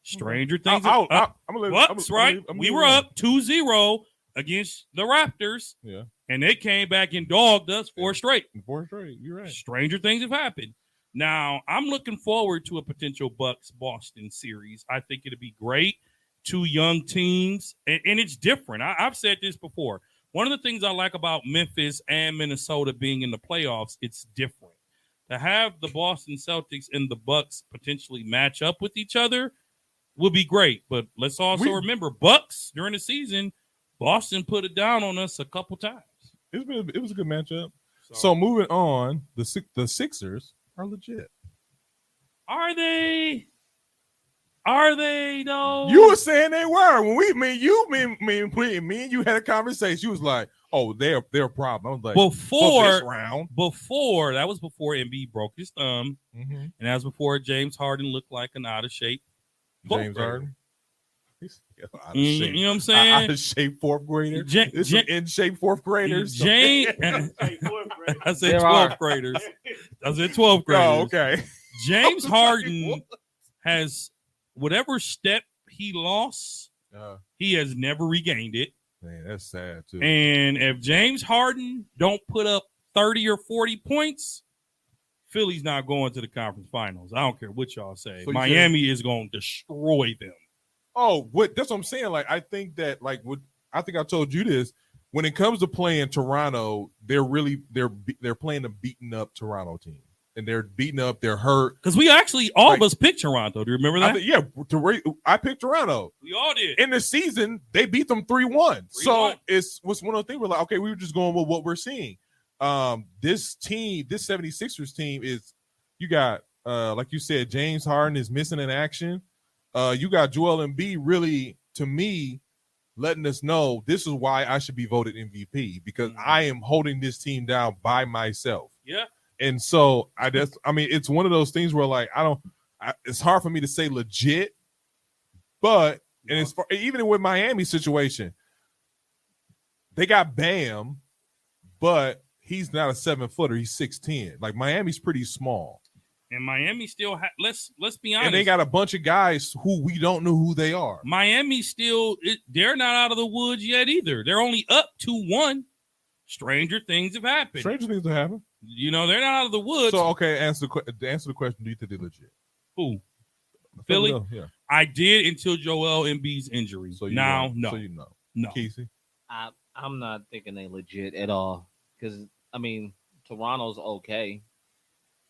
Stranger things. I'm gonna let. What's right? We were up 2-0 against the Raptors, Yeah, and they came back and dogged us 4 straight. 4 straight. You're right. Stranger things have happened. Now, I'm looking forward to a potential Bucks-Boston series. I think it'll be great. Two young teams, and it's different. I've said this before. One of the things I like about Memphis and Minnesota being in the playoffs, it's different. To have the Boston Celtics and the Bucks potentially match up with each other would be great. But let's also remember, Bucks during the season, Boston put it down on us a couple times. It was a good matchup. So moving on, the Sixers are legit. Are they? Are they though? You were saying they were when me and you had a conversation. You was like, "Oh, they're a problem." I was like, before this round, that was before Embiid broke his thumb, and that was before James Harden looked like an out of shape. James Harden. He's out of You shape. know what I'm saying? Out of shape fourth grader. This is in shape fourth graders. James, Hey, fourth grade. I said There 12th are. graders. I said 12th graders. Oh, okay. James I was like, Harden what? has whatever step he lost, he has never regained it. Man, that's sad too. And if James Harden don't put up 30 or 40 points, Philly's not going to the conference finals. I don't care what y'all say. So you Miami is going to destroy them. Oh, that's what I'm saying. Like, I think that, I think I told you this. When it comes to playing Toronto, they're playing a beaten up Toronto team, and they're beaten up. They're hurt. Because we actually all of us picked Toronto. Do you remember that? I picked Toronto We all did. in the season. They beat them 3-1. So 3-1. it's one of the things we're like, okay, we were just going with what we're seeing. This 76ers team is, you got like you said, James Harden is missing in action. You got Joel Embiid really, to me, letting us know this is why I should be voted MVP, because I am holding this team down by myself. Yeah. And so it's one of those things where, like, it's hard for me to say legit, but even with Miami situation, they got Bam, but he's not a 7-footer. He's 6'10". Like, Miami's pretty small. And Miami still let's be honest. And they got a bunch of guys who we don't know who they are. Miami still they're not out of the woods yet either. They're only up 2-1. Stranger things have happened. Stranger things have happened. You know, they're not out of the woods. So, okay, answer the question. Do you think they're legit? Who? Philly? Yeah. I did until Joel Embiid's injury. So No. So you know. No. Kesey? I'm not thinking they legit at all because Toronto's okay,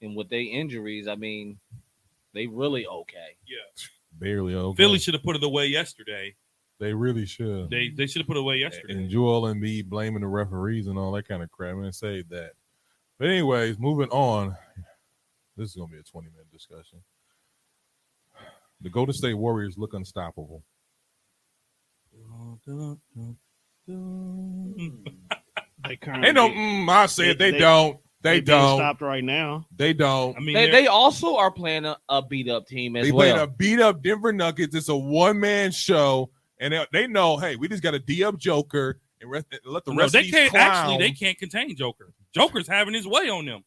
and with their injuries, they really okay. Yeah. Barely okay. Philly should have put it away yesterday. They really should. They should have put it away yesterday. And Joel Embiid blaming the referees and all that kind of crap. Man, save that. But anyways, moving on. This is gonna be a 20-minute discussion. The Golden State Warriors look unstoppable. They currently, Ain't no. I said they don't. They don't. Stopped right now. They don't. I mean, They also are playing a beat up team as They well. played a beat up Denver Nuggets. It's a one-man show, and they know, hey, we just got to D up Joker and let the rest of these clowns. Actually, they can't contain Joker. Joker's having his way on them.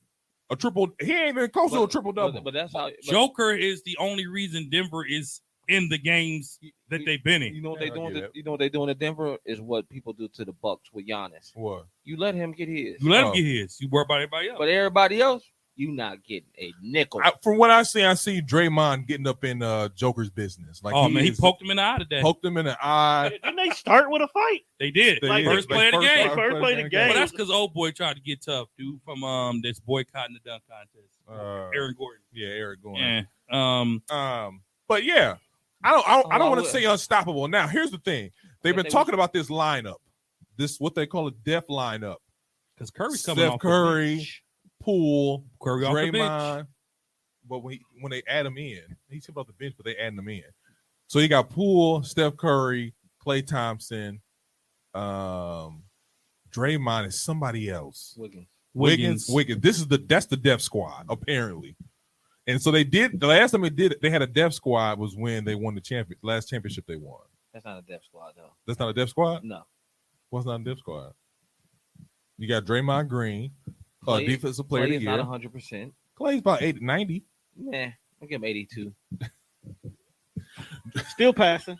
A triple. He ain't even close to a triple double. But that's how Joker is the only reason Denver is in the games that they've been in. You know what Yeah, they I doing? get it. You know what they doing at Denver is what people do to the Bucks with Giannis. What? You let him get his, You let him get his. You worry about everybody else. but everybody else, you not getting a nickel. From what I see Draymond getting up in Joker's business. Like, he poked him in the eye today. Poked him in the eye. Didn't they start with a fight? They did. They Like, did. First play of the game. First play of the game. But that's because old boy tried to get tough, dude, from this boycotting the dunk contest. Aaron Gordon. Yeah, Eric Gordon. Yeah. But yeah, I don't want to would. say unstoppable. Now, here's the thing. They've been talking about this lineup. This what they call a death lineup. Because Curry's coming Steph off Curry, the bench. Poole, Curry off the bench. Draymond. But when they add him in, he's off the bench, but they add him in. So you got Poole, Steph Curry, Klay Thompson, Draymond is somebody else. Wiggins. That's the depth squad, apparently. And so they did the last time they had a depth squad was when they won the last championship they won. That's not a depth squad though. That's not a depth squad? No. What's not a depth squad? You got Draymond Green, Clay- defensive player of Clay the is not year. 100%. Clay's about 90. Nah, I'll give him 82. Still passing.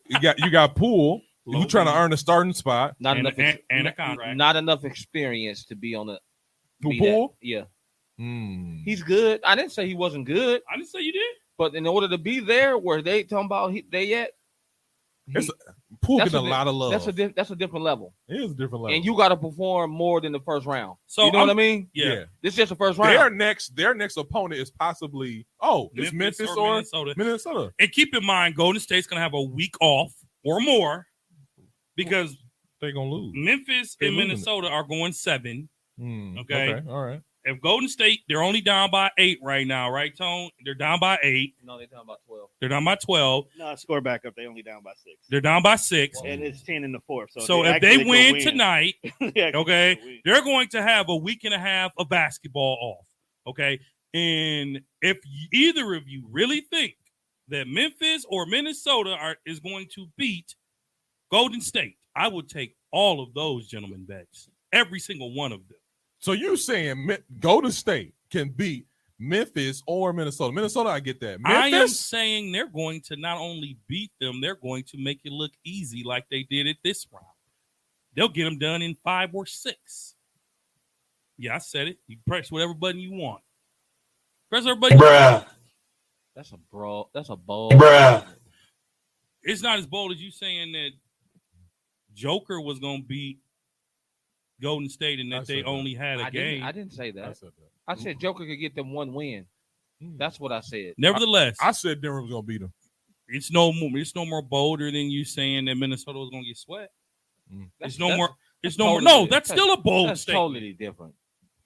You got Poole, who trying to earn a starting spot. Not And- enough. and a contract. Not enough experience to be on the. Who, be Poole? that. Yeah, Hmm. he's good. I didn't say he wasn't good, I didn't say you did. but in order to be there where they talking about they at, Poole that's getting a a lot of love. that's a different level, It is a different level. and you got to perform more than the first round. So you know what I mean? Yeah. This is just the first round. Their next opponent is possibly it's Memphis or Minnesota. And keep in mind, Golden State's going to have a week off or more because They're gonna lose. Memphis They're and losing Minnesota are going 7. Okay. All right. If Golden State, they're only down by 8 right now, right, Tone? They're down by 8. No, they're talking about 12. They're down by 12. No, score back up. They only down by 6. They're down by 6. And it's 10 in the fourth. So if they actually win could tonight, they actually okay, could win. they're going to have a week and a half of basketball off. Okay. And if either of you really think that Memphis or Minnesota is going to beat Golden State, I would take all of those gentlemen bets, every single one of them. So you saying Golden State can beat Memphis or Minnesota? Minnesota, I get that. I am Memphis, saying they're going to not only beat them, they're going to make it look easy like they did it this round. They'll get them done in 5 or 6. Yeah, I said it. You press whatever button you want. Press every button. That's a bold. It's not as bold as you saying that Joker was going to beat Golden State and I that said they that. only had a game. I didn't say I that. said that. I said Joker could get them one win. That's what I said. Nevertheless, I said Denver was gonna beat them. it's no more bolder than you saying that Minnesota was going to get swept. It's no more. It's no more. No, that's still a bold That's statement. totally different.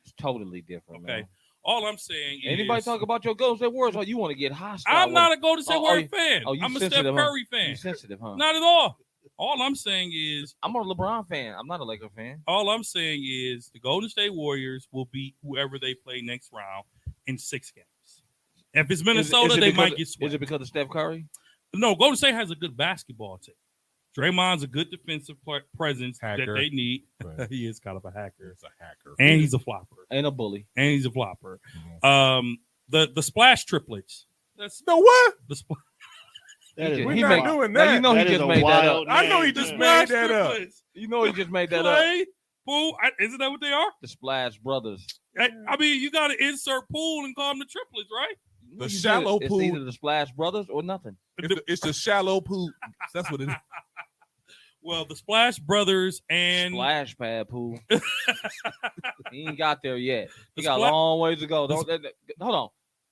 It's totally different. Okay. Man. All I'm saying Anybody is, talk about your Golden State Warriors, or you want to get hostile? I'm not a Golden State Oh, Warriors fan. you I'm a Steph sensitive, huh? Curry fan. You sensitive, huh? Not at all. All I'm saying is, I'm a LeBron fan. I'm not a Laker fan. all I'm saying is, the Golden State Warriors will beat whoever they play next round in 6 games. If it's Minnesota, Is it they because- might get swept. Is it because of Steph Curry? No, Golden State has a good basketball team. Draymond's a good defensive presence Hacker. that they need. Right. He is kind of a hacker. It's a hacker. And he's a flopper. Ain't a bully. The splash triplets. That's No what? the splash. That is We're He not make- doing Now, that. you know That he is just a made that up. wild I know he name, just too. made that up. triplets. You know he just made that up. Clay, Poole, isn't that what they are? The Splash Brothers. I mean, you got to insert Poole and call them the triplets, right? The You shallow it's pool. either the Splash Brothers or nothing. It's the shallow pool. That's what it is. Well, the Splash Brothers and Splash pad pool. He ain't got there yet. He The got a spla- long ways to go. the Hold on.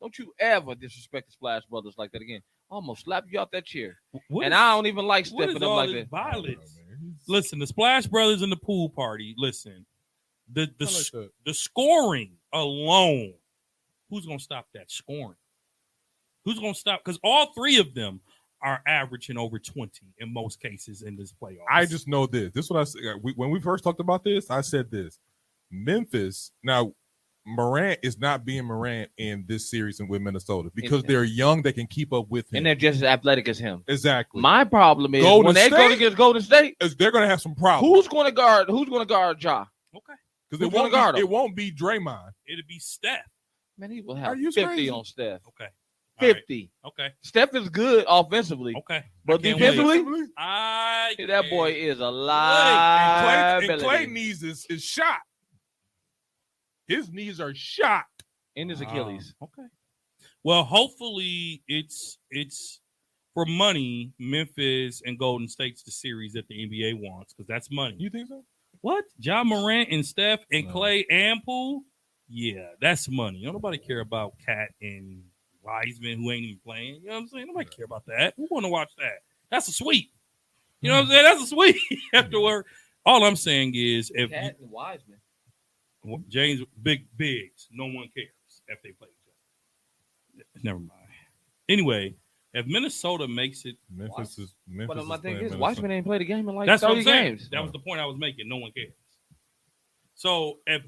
Don't you ever disrespect the Splash Brothers like that again. I almost slap you out that chair. What And is- I don't even like what stepping is up all like this that. violence? I don't know, man. Listen, the Splash Brothers in the pool party. Listen, the I like that. the scoring alone. Who's gonna stop that scoring? Who's gonna stop? Because all three of them are averaging over 20 in most cases in this playoffs. I just know this. This is what I said. When we first talked about this, I said this. Memphis, now Morant is not being Morant in this series with Minnesota because they're young, they can keep up with him. And they're just as athletic as him. Exactly. My problem is Golden when they go State? against Golden State, They're going to have some problems. who's going to guard Ja? Okay. Because who's gonna guard him? it won't be Draymond. It'll be Steph. Man, he will Are have you 50 crazy? on Steph. Okay. All right. 50. Okay. Steph is good offensively, Okay. but I can't wait. defensively, I that boy can't. is a And liability. Clay needs is shot. His knees are shot. In his Achilles. Okay. Well, hopefully it's for money. Memphis and Golden State's the series that the NBA wants because that's money. You think so? What? John Morant and Steph and No. Clay and Poole? Yeah, that's money. Don't nobody care about Cat and Wiseman who ain't even playing. You know what I'm saying? Nobody care about that. Who want to watch that? That's a sweep. You know what I'm saying? That's a sweep afterward. All I'm saying is if Cat and Wiseman. James bigs, no one cares if they play each other. Never mind. Anyway, if Minnesota makes it, Memphis But my is thing playing is, Minnesota. Wiseman ain't played a game in like that's what 30 I'm saying. games. That was the point I was making. No one cares. So if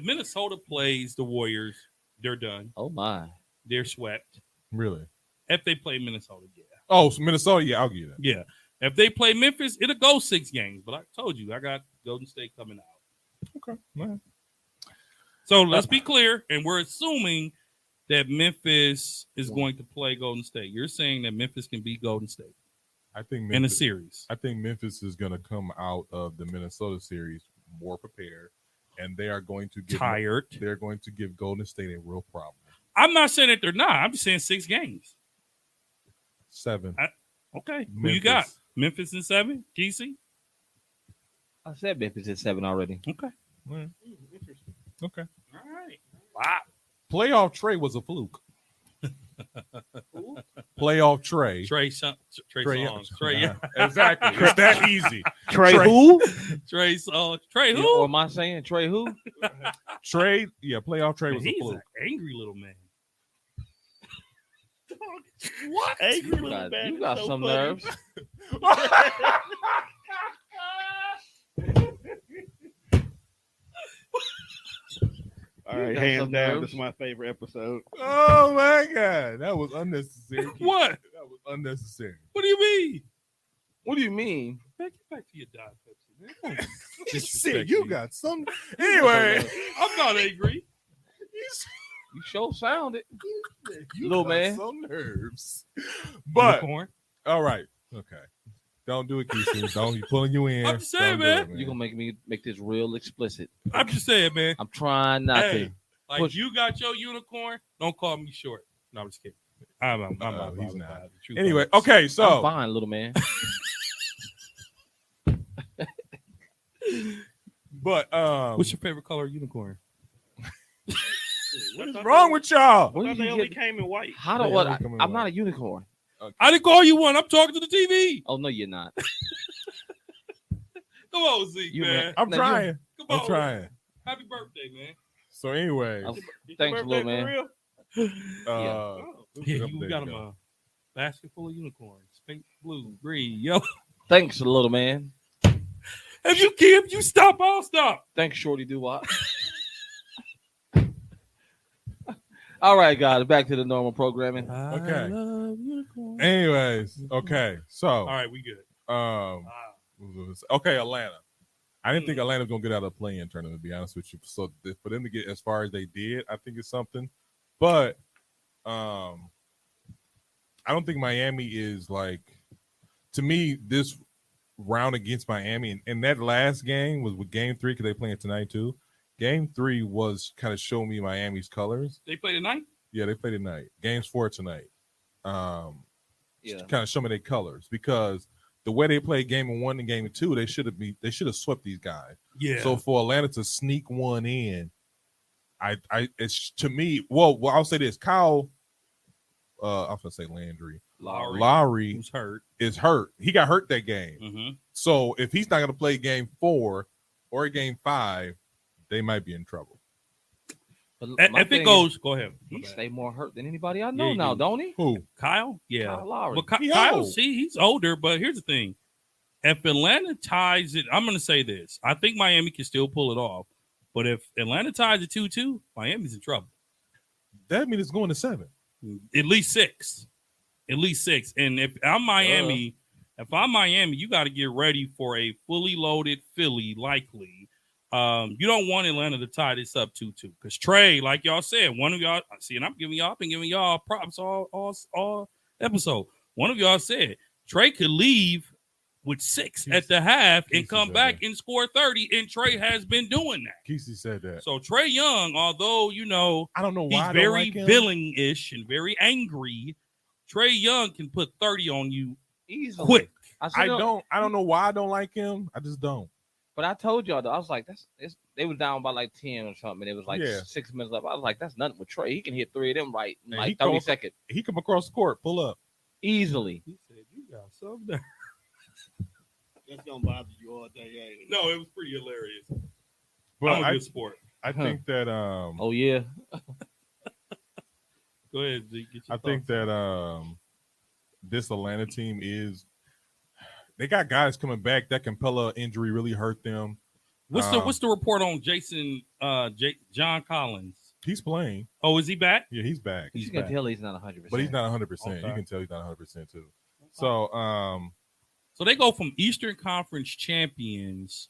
Minnesota plays the Warriors, they're done. Oh, my. They're swept. Really? If they play Minnesota, yeah. Oh, so Minnesota, yeah, I'll give you that. Yeah. If they play Memphis, it'll go 6 games. But I told you, I got Golden State coming out. Okay. All right. So let's be clear, and we're assuming that Memphis is going to play Golden State. You're saying that Memphis can beat Golden State I think in a Memphis, series. I think Memphis is going to come out of the Minnesota series more prepared, and they are going to give Tired. They're going to give Golden State a real problem. I'm not saying that they're not. I'm just saying 6 games. 7. Okay. Who you got? Memphis in 7? GC? I said Memphis at 7 already. Okay. Interesting. Okay. All right. Wow. Playoff Trey was a fluke. Playoff Trey. Trey Songz. Trey, yeah. Exactly. It's that easy. Trey Trey. who? Trey Songz. Trey Yeah, who? or am I saying Trey who? Trey, yeah, playoff Trey was a He's fluke. an angry little man. What? Angry You little got, man. you got So some funny. nerves. All right, got hands some down. nerves. This is my favorite episode. Oh my God. That was unnecessary. What? That was unnecessary. What do you mean? What do you mean? Get back to your Diet Pepsi, man. Shit, you got some. Anyway, I'm not angry. You sure sounded. you Little got man. some nerves. But Unicorn. all right, okay. Don't do it, Keisha. Don't be pulling you in. I'm just saying, Don't do man. it, You're going to make this real explicit. I'm just saying, man. I'm trying not Hey, to. like Push. you got your unicorn. Don't call me short. No, I'm just kidding. I'm not. he's bothered not. by it. The truth Anyway, is- okay, I'm so fine, little man. but what's your favorite color unicorn? what is wrong with y'all? Where I did thought they you only get? came in white. How do They what? only come in I'm white. not a unicorn. I didn't call you one. I'm talking to the TV. Oh no, you're not. Come on, Zeke, You man. man. I'm Now, trying. Come I'm on. trying. Happy birthday, man. So anyway, Oh, It's your Thanks, birthday little man. for real? Yeah, there you got him go. a basket full of unicorns. Pink, blue, green, yellow. Thanks, little man. If you stop, I'll stop. Thanks, Shorty Doo Wop. All right, guys, back to the normal programming. Okay. I love unicorns. Anyways, okay. So All right, we good. um okay, Atlanta. I didn't think Atlanta was gonna get out of the play-in tournament, to be honest with you. So for them to get as far as they did, I think it's something. But I don't think Miami is like, to me, this round against Miami, and that last game was with game 3 because they playing tonight too. Game 3 was kind of showing me Miami's colors. They play tonight? Yeah, they play tonight. Game's 4 tonight. Yeah. Kind of show me their colors because the way they played game 1 and game 2, they should have swept these guys. Yeah. So for Atlanta to sneak one in, it's to me. Well, I'll say this: Kyle I'm gonna say Landry. Lowry. Lowry Who's hurt? is hurt. He got hurt that game. Mm-hmm. So if he's not gonna play game 4 or game 5, they might be in trouble. But If it goes, go ahead. He stay more hurt than anybody I know Yeah, now, he- don't he? Who? Kyle? Yeah. Kyle Lowry. Well, He Kyle, old. see, he's older, but here's the thing. If Atlanta ties it, I'm going to say this. I think Miami can still pull it off. But if Atlanta ties it 2-2, Miami's in trouble. That means it's going to 7. At least 6. At least 6. And if I'm Miami, you got to get ready for a fully loaded Philly, likely. You don't want Atlanta to tie this up 2-2. Because Trey, like y'all said, one of y'all, see, and I've been giving y'all props all episode. One of y'all said Trey could leave with 6 at the half and come back and score 30, and Trey has been doing that. Kesey said that. So Trey Young, although I don't know why he's very villain-ish and very angry, Trey Young can put 30 on you Easily. quick. I don't know why I don't like him. I just don't. But I told y'all though, I was like, they was down by like 10 or something, and it was like 6 minutes left. I was like, that's nothing with Trey. He can hit 3 of them right in like 30 seconds. He come across the court, pull up. Easily. He said, you got something there. That's gonna bother you all day, ain't it? No, it was pretty hilarious. But I'm a good sport. I think that Oh yeah. Go ahead, Zeke. Get your I think that this Atlanta team they got guys coming back. That Capella injury really hurt them. What's the report on Jason John Collins? He's playing. Oh, is he back? Yeah, he's back. You can tell he's not 100%. But he's not 100%. Okay. You can tell he's not 100% too. So So they go from Eastern Conference champions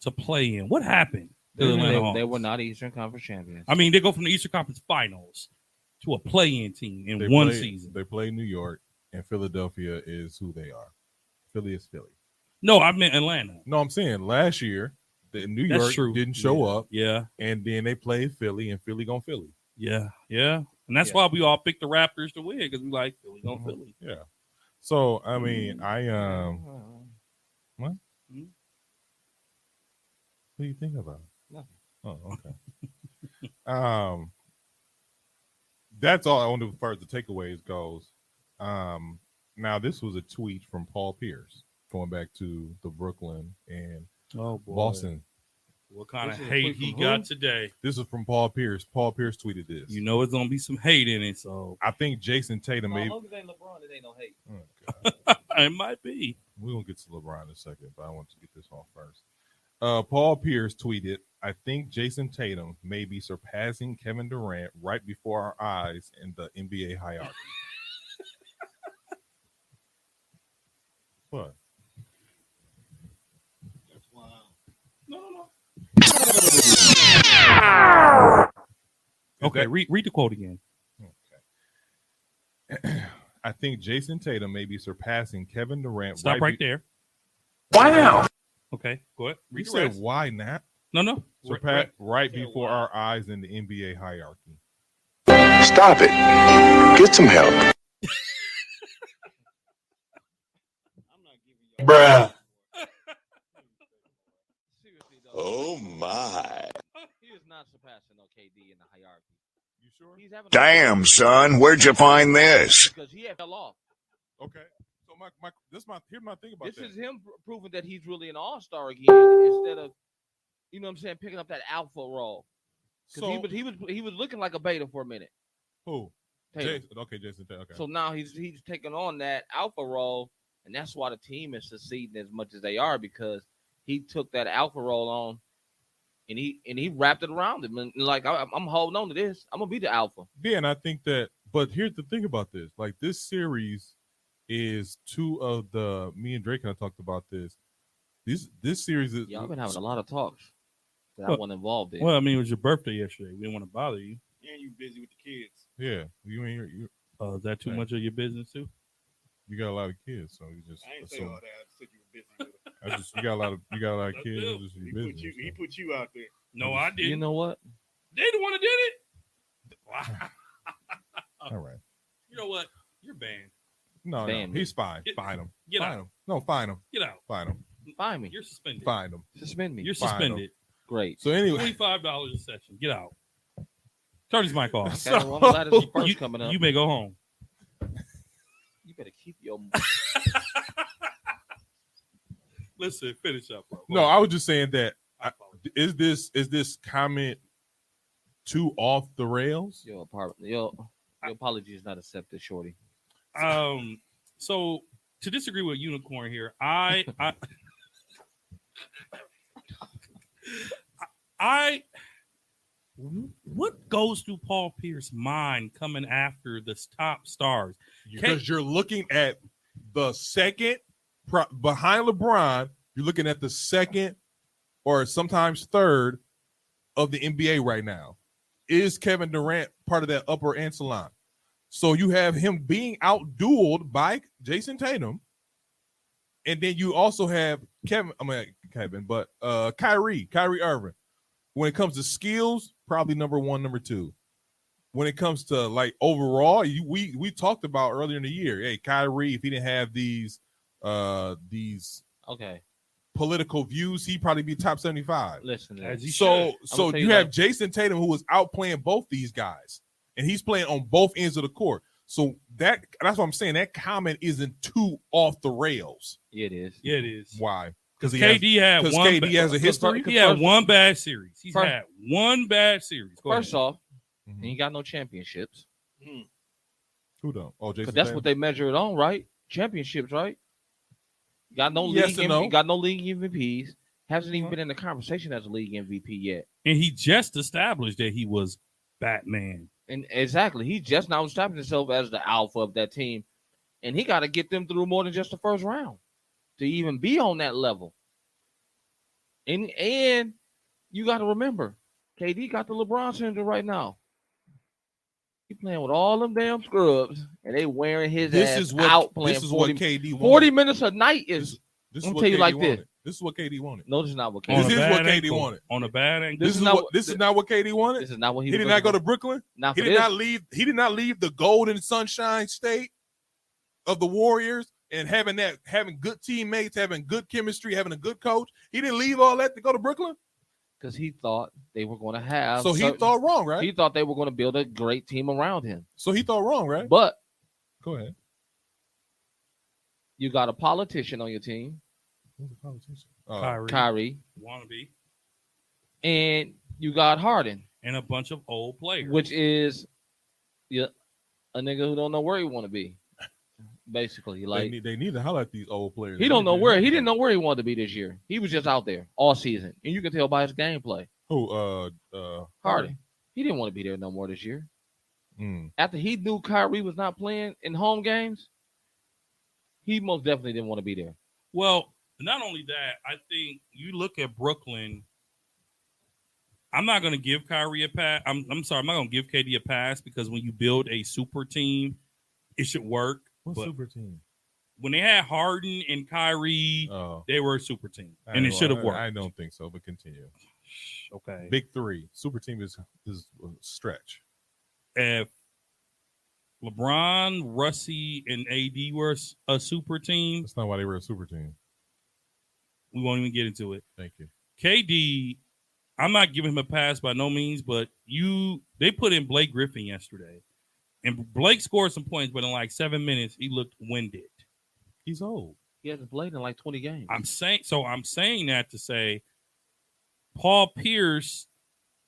to play in. What happened to the Atlanta Hawks? They were not Eastern Conference champions. I mean, they go from the Eastern Conference Finals to a play-in team in one season. They play New York, and Philadelphia is who they are. Philly is Philly. No, I meant Atlanta. No, I'm saying last year, New York didn't show up. Yeah. And then they played Philly, and Philly gonna Philly. Yeah. Yeah. And that's why we all picked the Raptors to win, because we like Philly gonna Philly. Yeah. So, I mean, what? Hmm? What do you think about it? Nothing. Oh, okay. That's all I want to, as far as the takeaways goes. Now, this was a tweet from Paul Pierce, going back to the Brooklyn and Boston. What kind of hate he got today? This is from Paul Pierce. Paul Pierce tweeted this. You know it's gonna be some hate in it, so I think Jason Tatum As long as it ain't LeBron, it ain't no hate. Oh, God. it might be. We're going to get to LeBron in a second, but I want to get this on first. Paul Pierce tweeted, I think Jason Tatum may be surpassing Kevin Durant right before our eyes in the NBA hierarchy. What? That's wild. No. Okay, read the quote again. Okay. I think Jason Tatum may be surpassing Kevin Durant. Stop right there. Wow. Okay, go ahead. You said why not? No. Surpass right before our eyes in the NBA hierarchy. Stop it. Get some help. I'm not giving you. Bruh. Seriously though. Oh my. He is not surpassing no KD in the hierarchy. You sure? He's having Damn, son, where'd you find this? because he fell off. Okay. So here's my thing about This that. is him proving that he's really an all-star again instead of, you know what I'm saying, picking up that alpha role. Because So he was looking like a beta for a minute. who? Tatum. Jason Tatum. Okay. So now he's taking on that alpha role, and that's why the team is succeeding as much as they are, because he took that alpha role on, and he wrapped it around him. And like I'm holding on to this. I'm gonna be the alpha. Yeah, and I think that. But here's the thing about this: like this series is two of the. Me and Drake and I talked about this. This series is. Y'all been having a lot of talks that I wasn't involved in. Well, I mean, it was your birthday yesterday. We didn't want to bother you. And you busy with the kids. Yeah, you ain't here. Is that too Right. much of your business too? You got a lot of kids, so you just. I ain't say assume- all that. I said you were busy with it. you got a lot of That's kids. good. Just your He business, he so. put you out there. No, I didn't. You know what? They the one that did it. Wow. All right. You know what? You're banned. No, Bam. he's fine. Get- Fine him. Get Fine out. him. No, fine him. Get out. Fine him. Find me. You're suspended. Fine him. Suspend me. You're Fine. suspended. Great. So anyway, $25 a session. Get out. Turn his mic off. Okay, well, I'm glad it's first You, coming up. you may go home. better keep your. Listen, finish up, bro. No, I was just saying that. Is this comment too off the rails? Your apology is not accepted, shorty. So to disagree with Unicorn here, I what goes through Paul Pierce's mind coming after the top stars? Because you're looking at the second behind LeBron. You're looking at the second or sometimes third of the NBA right now. Is Kevin Durant part of that upper echelon? So you have him being outdueled by Jason Tatum. And then you also have Kyrie Irving. When it comes to skills, probably number one, number two. When it comes to like overall, we talked about earlier in the year, hey, Kyrie, if he didn't have these okay political views, he'd probably be top 75. Listen, so you have Jason Tatum, who was outplaying both these guys, and he's playing on both ends of the court. So that's what I'm saying. That comment isn't too off the rails. Yeah, it is. Yeah, it is. Why? Because KD has a history. He had one bad series. He's had one bad series. First off, he ain't got no championships. Who don't? Oh, Jason. Because that's what they measure it on, right? Championships, right? Got no Yes league. and no. Got no league MVPs. Hasn't even been in the conversation as a league MVP yet. And he just established that he was Batman. And exactly, he just now established himself as the alpha of that team, and he got to get them through more than just the first round to even be on that level. And you got to remember, KD got the LeBron syndrome right now. He playing with all them damn scrubs, and they wearing his ass out playing. This is 40, what KD wanted. 40 minutes a night is. This I'm is what tell you KD like wanted. this. This is what KD wanted. No, this is not what This KD. is what KD wanted. On a bad ankle. This is not what KD wanted. This is not what he did not go to Brooklyn. He did not leave. He did not leave the golden sunshine state of the Warriors and having good teammates, having good chemistry, having a good coach. He didn't leave all that to go to Brooklyn because he thought they were going to have. So he thought wrong, right? He thought they were going to build a great team around him. So he thought wrong, right? But go ahead. You got a politician on your team. Who's a politician? Kyrie. Wannabe. And you got Harden. And a bunch of old players. Which is a nigga who don't know where he want to be. Basically. Like they need to highlight these old players. He didn't know where he wanted to be this year. He was just out there all season. And you can tell by his gameplay. Who Harden. He didn't want to be there no more this year. After he knew Kyrie was not playing in home games, he most definitely didn't want to be there. Well, not only that, I think you look at Brooklyn. I'm not going to give Kyrie a pass. I'm sorry. I'm not going to give KD a pass because when you build a super team, it should work. What super team? When they had Harden and Kyrie, they were a super team, and it should have worked. I don't think so, but continue. Okay. Big three. Super team is a stretch. If LeBron, Russie, and AD were a super team. That's not why they were a super team. We won't even get into it. Thank you. KD, I'm not giving him a pass by no means, but they put in Blake Griffin yesterday. And Blake scored some points, but in like 7 minutes, he looked winded. He's old. He hasn't played in like 20 games. I'm saying that to say Paul Pierce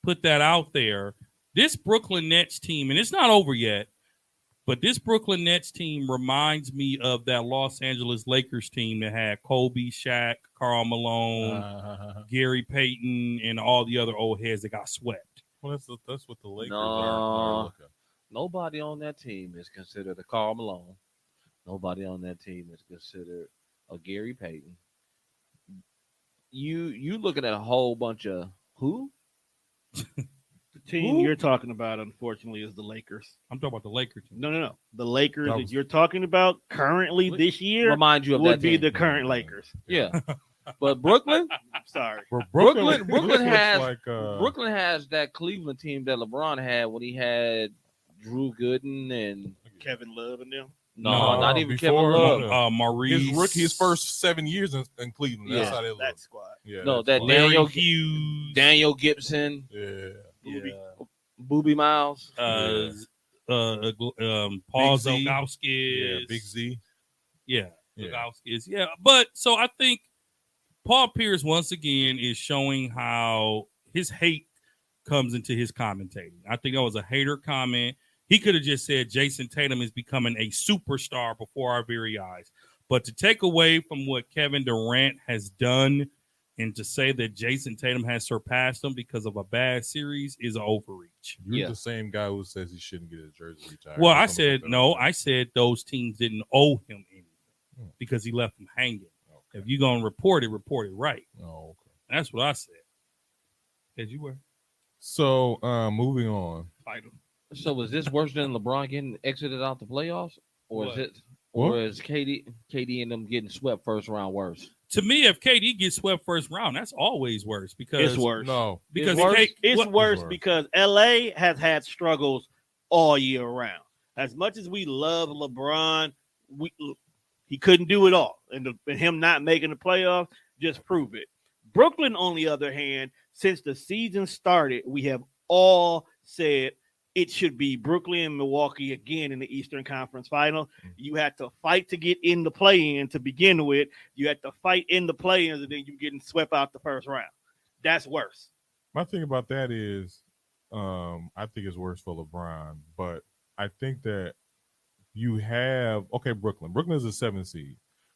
put that out there. This Brooklyn Nets team, and it's not over yet, but this Brooklyn Nets team reminds me of that Los Angeles Lakers team that had Kobe, Shaq, Karl Malone, Gary Payton, and all the other old heads that got swept. Well, that's what the Lakers are. Nobody on that team is considered a Karl Malone. Nobody on that team is considered a Gary Payton. You looking at a whole bunch of who? The team you're talking about, unfortunately, is the Lakers. I'm talking about the Lakers team. No. The Lakers that you're talking about currently this year remind you of would that be team. the current Lakers. Yeah. But Brooklyn? Sorry. Brooklyn has that Cleveland team that LeBron had when he had Drew Gooden and Kevin Love and them. No, not even Kevin Love. Maurice. His first 7 years in Cleveland. Yeah. That's how they look. That squad. Yeah, no, that Daniel Hughes. Daniel Gibson. Yeah. Booby Miles. Paul Z. Zogowskis. Yeah, Big Z. Yeah, Yeah. Zogowskis. Yeah, but so I think Paul Pierce once again is showing how his hate comes into his commentating. I think that was a hater comment. He could have just said Jason Tatum is becoming a superstar before our very eyes. But to take away from what Kevin Durant has done and to say that Jason Tatum has surpassed him because of a bad series is an overreach. You're the same guy who says he shouldn't get his jersey retired. Well, I said no. I said those teams didn't owe him anything because he left them hanging. Okay. If you're going to report it right. Oh, okay. That's what I said. As you were. So, moving on. So was this worse than LeBron getting exited out the playoffs, or What? is it, or is KD and them getting swept first round worse? To me, if KD gets swept first round, that's always worse because It's worse. No, because It's worse because LA has had struggles all year round. As much as we love LeBron, he couldn't do it all, and him not making the playoffs just prove it. Brooklyn, on the other hand, since the season started, we have all said it should be Brooklyn and Milwaukee again in the Eastern Conference Final. You had to fight to get in the play-in to begin with. You had to fight in the play-ins, and then you're getting swept out the first round. That's worse. my thing about that is, I think it's worse for LeBron, but I think that you have Brooklyn. Brooklyn is a 7 seed.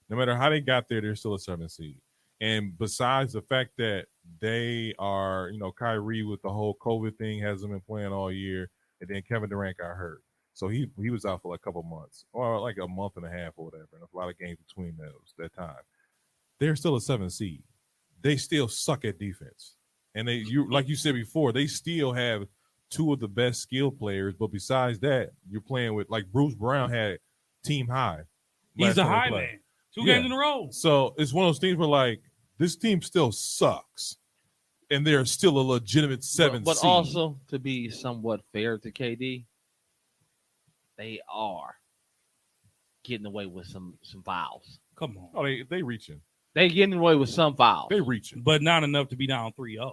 No matter how they got there, they're still a 7 seed. And besides the fact that they are, Kyrie with the whole COVID thing hasn't been playing all year, and then Kevin Durant got hurt. So he was out for like a couple months, or like a month and a half or whatever, and a lot of games between that time. They're still a 7 seed. They still suck at defense. And like you said before, they still have two of the best skill players, but besides that, you're playing with, like, Bruce Brown had team high. he's a high man. Two games in a row. So it's one of those things where, like, this team still sucks, and they're still a legitimate 7 but seed. also, to be somewhat fair to KD, they are getting away with some fouls. Come on. Oh, they reaching. They getting away with some fouls. They reaching. But not enough to be down 3-0.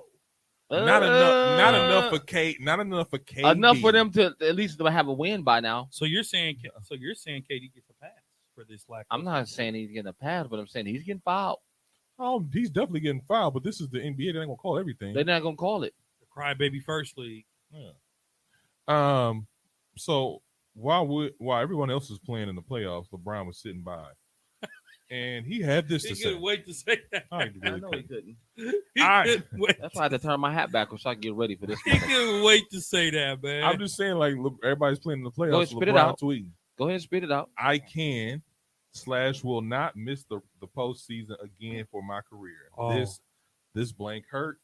Not enough for Kate. Not enough for KD. Enough for them to at least have a win by now. So you're saying KD gets a pass for this lack. I'm not saying he's getting a pass, but I'm saying he's getting fouled. Oh, he's definitely getting fouled, but this is the NBA. They ain't gonna call everything. They're not gonna call it. The crybaby first league. Yeah. So while everyone else was playing in the playoffs, LeBron was sitting by, and he had this to He say. couldn't wait to say that. I I know he couldn't. Couldn't wait. That's why I had to turn my hat backwards so I can get ready for this. He couldn't wait to say that, man. I'm just saying, like, everybody's playing in the playoffs. Go ahead, spit it LeBron out. tweeting, Go ahead and spit it out. I can / will not miss the postseason again for my career. Oh. This blank hurt.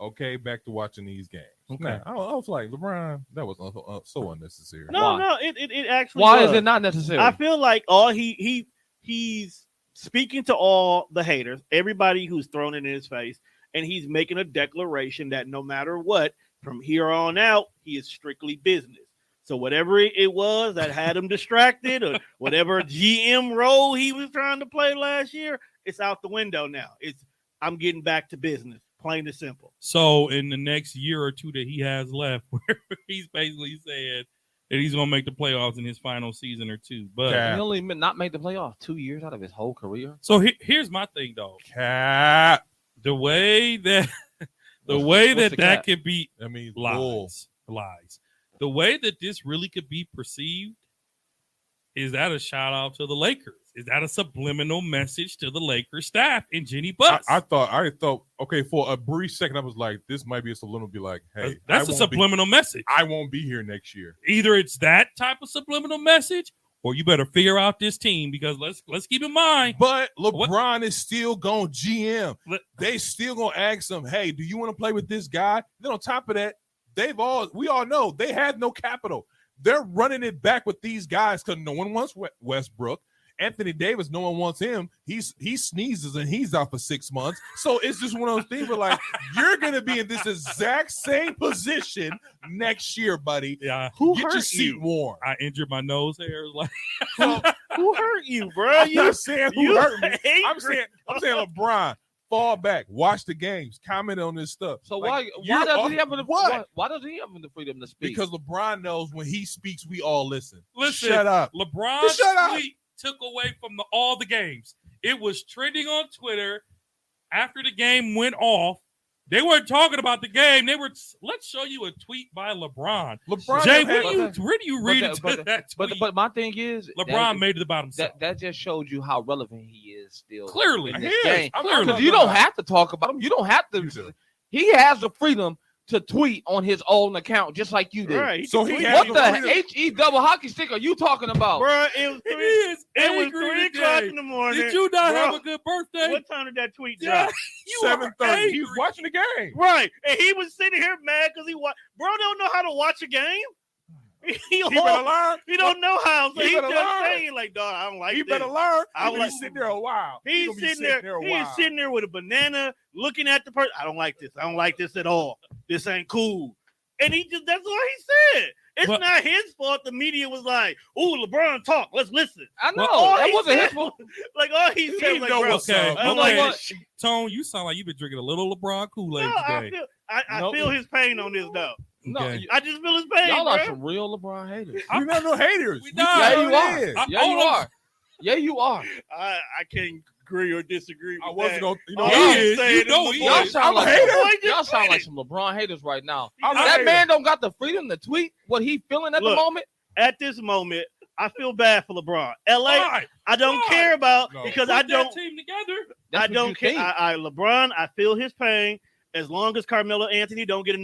Okay, back to watching these games. Okay. Now, I was like, LeBron, that was so unnecessary. No, Why? it actually. Why was. is it not necessary? I feel like all he's speaking to all the haters, everybody who's thrown it in his face, and he's making a declaration that no matter what, from here on out, he is strictly business. So whatever it was that had him distracted, or whatever GM role he was trying to play last year, it's out the window now. I'm getting back to business, plain and simple. So in the next year or two that he has left, where he's basically saying that he's going to make the playoffs in his final season or two. But Cap. He only not made the playoffs 2 years out of his whole career. so here's my thing, though. Cap. The way that What's the cap? could be I mean, bull. lies. The way that this really could be perceived, is that a shout out to the Lakers? Is that a subliminal message to the Lakers staff and Jenny Buss? I thought, okay, for a brief second, I was like, this might be a subliminal, be like, hey, that's a subliminal message. I won't be here next year. Either it's that type of subliminal message, or you better figure out this team, because let's keep in mind. But LeBron is still going GM. Let- They still going to ask him, hey, do you want to play with this guy? Then on top of that, we all know they had no capital. They're running it back with these guys because no one wants Westbrook. Anthony Davis, no one wants him. He sneezes and he's out for 6 months. So it's just one of those things where, like, you're going to be in this exact same position next year, buddy. Yeah, Who Get hurt your seat you? warm. I injured my nose hair. Like, So, Who hurt you, bro? I'm not saying who hurt me. angry. I'm saying LeBron, fall back, watch the games, comment on this stuff. So Like, why doesn't he have the what? Why doesn't he have the freedom to speak? Because LeBron knows when he speaks, we all listen. Listen, Shut up. LeBron's Shut up. tweet took away from all the games. It was trending on Twitter after the game went off. They weren't talking about the game. They were, let's show you a tweet by LeBron. LeBron Jay, had- where do you read that tweet? But my thing is, LeBron made it about himself. that just showed you how relevant he is still. Clearly. in He this is. game. I'm Clearly. not You don't talking have to talk about him. You don't have You to. do. He has the freedom to tweet on his own account, just like you do. Right. So can he tweet had What the the anything. freedom- HE double hockey stick are you talking about? Bruh, it was He 3, is it was angry 3 today. o'clock in the morning. Did you not have Bruh, a good birthday? What time did that tweet Yeah, drop? you are 7:30. He was angry. watching the game. Right. And he was sitting here mad because bro don't know how to watch a game. He better learn. He don't know how. So He he's better just learn. saying, like, dog, I don't like He this. better learn. I He's like- sitting there a while. He's gonna be sitting there. a He's while. sitting there with a banana, looking at the person. I don't like this. I don't like this at all. This ain't cool. And that's all he said. It's But- not his fault. The media was like, "Ooh, LeBron talk. Let's listen." I know All that he wasn't his said- fault. Like all he said, He was know like, bro, what's Okay, up. I don't okay. like this shit. Tone, you sound like you've been drinking a little LeBron Kool-Aid No, today. I Nope. feel his pain on this though. No, Okay. I just feel his pain, y'all are bro. some real LeBron haters. You're not no haters. We We not. Yeah, know you it are. is. I- Yeah, you hold on. are. Yeah, you are. I can't agree or disagree with I wasn't that. gonna. You know, All He I'm is. saying You know my he boy- Y'all is. sound I'm a like hater. Boy, just y'all sound quit like it. some LeBron haters right now. I'm a That hater. man don't got the freedom to tweet what he feeling at the Look, moment. At this moment, I feel bad for LeBron. LA, Why? I don't Why? care about No. because Put I that don't. team together. That's I what don't you care. think. LeBron, I feel his pain. As long as Carmelo Anthony don't get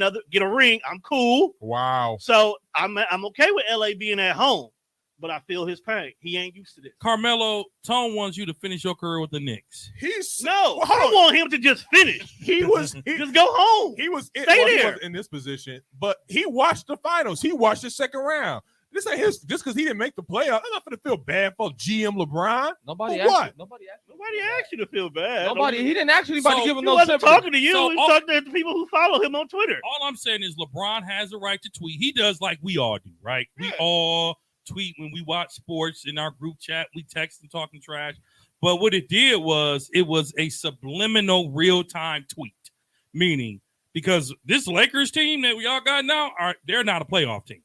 a ring, I'm cool. Wow. So I'm okay with LA being at home, but I feel his pain. He ain't used to this. Carmelo, Tone wants you to finish your career with the Knicks. He's No, Well, I hold on. want him to just finish. He was. Just go home. He was in, Stay he there. wasn't in this position, but he watched the finals. He watched the second round. This ain't his just because he didn't make the playoff. I'm not gonna feel bad for GM LeBron. Nobody For asked what? you. Nobody asked you. Nobody asked you to feel bad. Nobody. He didn't ask anybody So, to give him He no wasn't sympathy. talking to you. So he all- was talking to the people who follow him on Twitter. All I'm saying is LeBron has a right to tweet. He does like we all do, right? We Yeah. all tweet when we watch sports in our group chat. We text and talking trash. But what it did was it was a subliminal real-time tweet, meaning because this Lakers team that we all got now they're not a playoff team.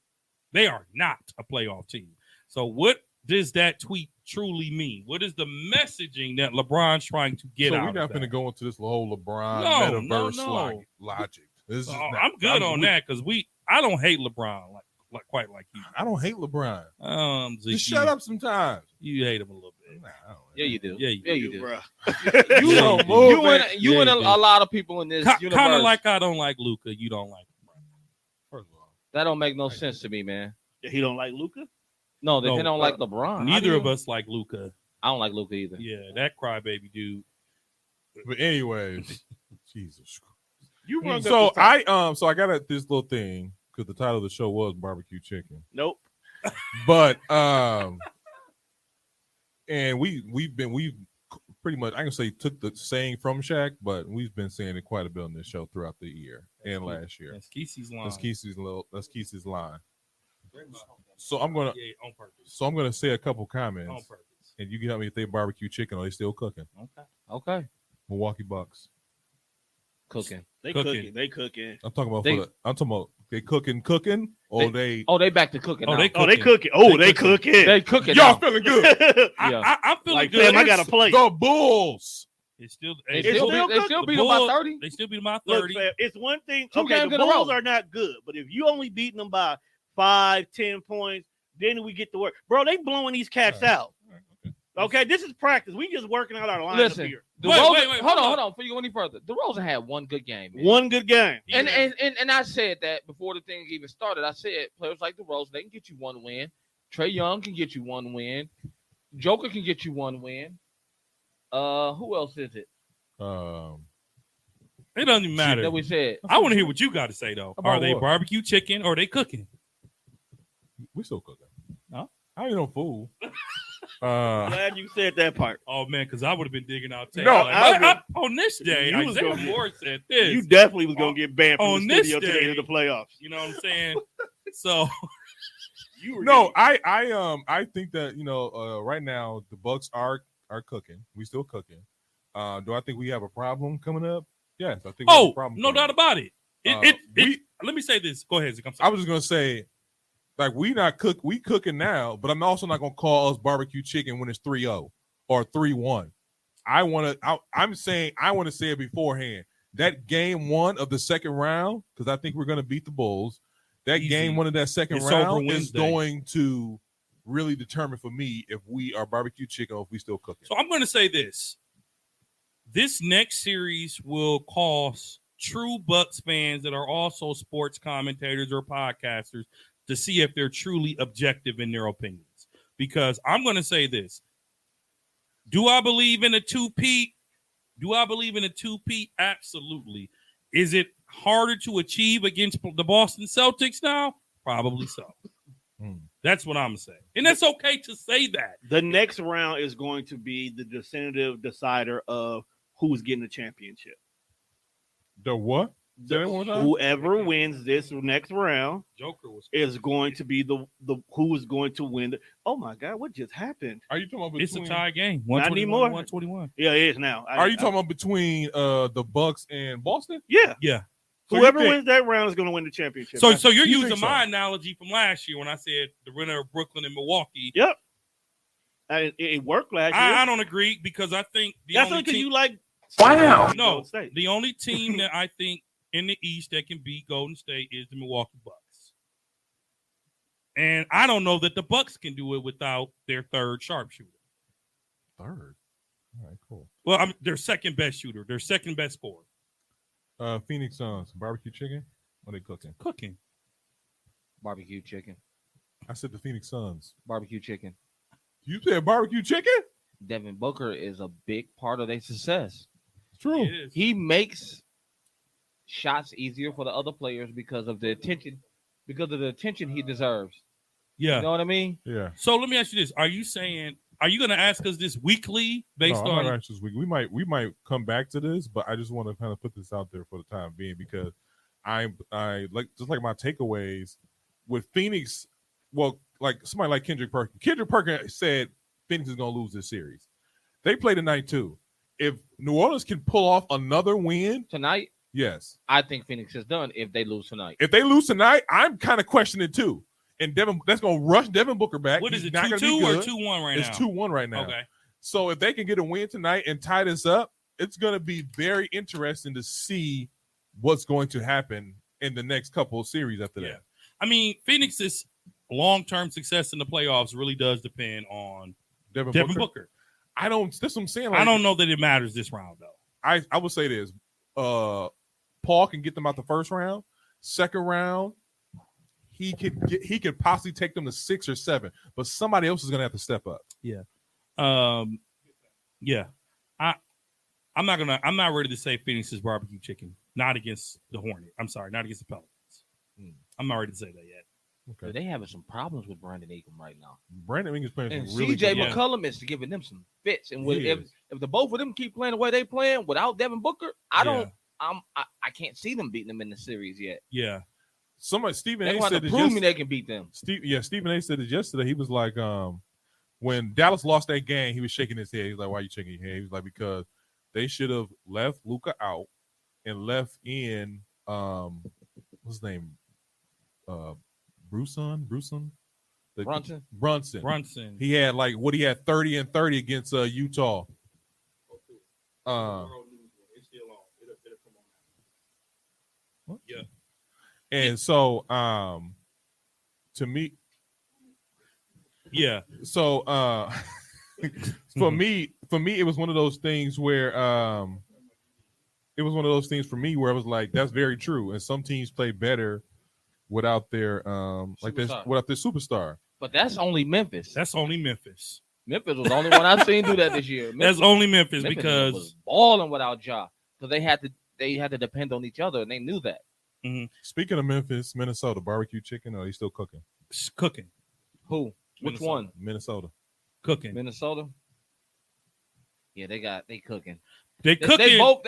They are not a playoff team. So what does that tweet truly mean? What is the messaging that LeBron's trying to get So out we're of not going to that? go into this whole LeBron No, metaverse no. logic. This is So not- I'm good on that because I don't hate LeBron like quite like you. I don't hate LeBron. Zeke, Just shut up sometimes. You hate him a little bit. Nah, I don't Yeah, you do. Yeah, you do. Bro. You, Yeah, and- you do. you and you Yeah, and you do. a lot of people in this universe. Kind of like I don't like Luca. You don't like him. First of all, that don't make no sense to me, man. He don't like Luca. No, they No, don't like LeBron. How Neither do of you- us like Luca. I don't like Luka either. Yeah, that crybaby dude. but anyways, Jesus Christ. You run So I got this little thing because the title of the show was BBQ Chicken. Nope. But and we've pretty much, I can say, took the saying from Shaq, but we've been saying it quite a bit on this show throughout the year and last year. That's Kesey's line. That's Kesey's line. So I'm gonna Yeah, on purpose. say a couple On comments, purpose. and you can help me if they barbecue chicken or they still cooking. Okay. Okay. Milwaukee Bucks. Cooking. They Cooking. cooking. They cooking. I'm talking about. They- I'm talking about they cooking, or they. Oh, they back to cooking. Oh, now. they Oh, they Cooking. cooking. Oh, They they cooking. cooking. They cooking. Y'all now. feeling good? Yeah. I'm feeling Like, good. fam, I got a plate. The Bulls. It's still. They it's still, still beat, they cook- still the beat them by Bulls- 30. They still beat them by Look, 30. fam, it's one thing. Two Okay, games the in a row. Bulls are not good, but if you only beating them by 5-10 points, then we get to work. Bro, they blowing these cats All right. out. Okay, this is practice. We just working out our lineup Listen, here. Wait, DeRozan, wait, hold hold on. Before you go any further, DeRozan had one good game. Man. One good game. And I said that before the thing even started. I said players like DeRozan, they can get you one win. Trey Young can get you one win. Joker can get you one win. Who else is it It doesn't even matter. that we said? I want to hear what you got to say though. About Are they what? barbecue chicken or are they cooking? We still cooking. No? I ain't no fool. Glad you said that part. Oh man, because I would have been digging out. Tape. No, On this day, You was Isaiah gonna get- Moore said this. You definitely was gonna get banned from On the this studio today day- to the playoffs. You know what I'm saying? So You were No, I think that right now the Bucks are cooking. We still cooking. Do I think we have a problem coming up? Yes, I think we have a problem. No coming doubt up. about it. Let me say this. Go ahead, Zeke. I'm sorry. I was just gonna say, like, we cooking now, but I'm also not gonna call us barbecue chicken when it's 3-0 or 3-1. I'm saying I want to say it beforehand. That game 1 of the second round, because I think we're gonna beat the Bulls. That Easy. game 1 of that second It's round over is Wednesday. going to really determine for me if we are barbecue chicken or if we still cooking. So I'm going to say this. This next series will cost true Bucks fans that are also sports commentators or podcasters to see if they're truly objective in their opinions. Because I'm going to say this. Do I believe in a two-peat? Absolutely. Is it harder to achieve against the Boston Celtics now? Probably so. That's what I'm going to say. And that's okay to say that. The next round is going to be the definitive decider of who's getting the championship. The what? Whoever wins this next round is going to be the who is going to win. Oh my God, what just happened? Are you talking about It's between, a tie game. Not 121, anymore. 121. Yeah, it is now. Are you talking about between the Bucks and Boston? Yeah. Yeah. So Whoever you think- wins that round is going to win the championship. So you're You using think so? my analogy from last year when I said the winner of Brooklyn and Milwaukee. Yep. It worked last year. I don't agree because I think That's because you like. Wow. No, Golden State. the only team that I think in the East that can beat Golden State is the Milwaukee Bucks. And I don't know that the Bucks can do it without their third sharpshooter. Third. All right, cool. Well, their second best shooter, their second best scorer. Phoenix Suns, barbecue chicken? What are they cooking? Cooking. Barbecue chicken. I said the Phoenix Suns. Barbecue chicken. You said barbecue chicken? Devin Booker is a big part of their success. True. It is. He makes shots easier for the other players because of the attention he deserves. Yeah. You know what I mean? Yeah. So let me ask you this. Are you going to ask us this weekly based No, I'm on not anxious week. We might come back to this, but I just want to kind of put this out there for the time being because I like just like my takeaways with Phoenix. Well, like somebody like Kendrick Perkins. Kendrick Perkins said Phoenix is going to lose this series. They play tonight too. If New Orleans can pull off another win Tonight, yes. I think Phoenix is done if they lose tonight. If they lose tonight, I'm kind of questioning it too. And that's going to rush Devin Booker back. what is He's it, not gonna 2-2 be or good. 2-1 right now? It's 2-1 right now. Okay. So if they can get a win tonight and tie this up, it's going to be very interesting to see what's going to happen in the next couple of series after Yeah. that. I mean, Phoenix's long-term success in the playoffs really does depend on Devin Booker. That's what I'm saying. I don't know that it matters this round, though. I would say this. Paul can get them out the first round. Second round, he could possibly take them to 6 or 7, but somebody else is going to have to step up. Yeah. I'm not ready to say Phoenix is barbecue chicken. Not against the Hornet. I'm sorry, not against the Pelicans. I'm not ready to say that yet. Okay. They having some problems with Brandon Ingram right now. Brandon Ingram's playing And some really CJ good. McCollum is giving them some fits. And He if the both of them keep playing the way they playing without Devin Booker, I can't see them beating them in the series yet. Yeah. Stephen They A want to said prove me they can beat them. Stephen A said it yesterday. He was like, when Dallas lost that game, he was shaking his head. He was like, "Why are you shaking your head?" He was like, "Because they should have left Luka out and left in what's his name, Brunson, Brunson. He had 30 and 30 against Utah. What? Yeah. And so to me, Yeah. so for me it was one of those things where it was one of those things for me where I was like, that's very true. And some teams play better without their without their superstar. But that's only Memphis. That's only Memphis. Memphis was the only one I've seen do that this year. That's only Memphis was because balling without Ja. Because they had to depend on each other, and they knew that. Speaking of Memphis, Minnesota, barbecue chicken, or are they still cooking? it's cooking. Who? Which Minnesota. one? Minnesota. Cooking. Minnesota. Yeah, they cooking. They cooking. They both.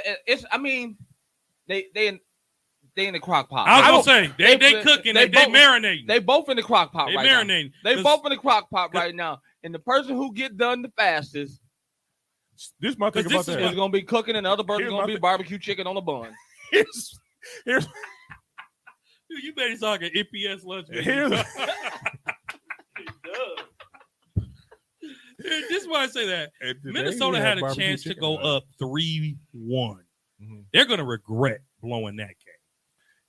They in the crock pot. I was gonna say they cooking. They both- marinating. They both in the crock pot They right marinating. now. They both in the crock pot right now. And the person who get done the fastest This is my thing Because about this is that. It's gonna be cooking, and the other burger's Here's gonna my be thing. barbecue chicken on the bun. Here's Dude, you made it sound like an NPS lunch. menu. here's Dude, this is why I say that. and today Minnesota we had a barbecue chance to chicken, go right? up 3-1. Mhm. They're going to regret blowing that game.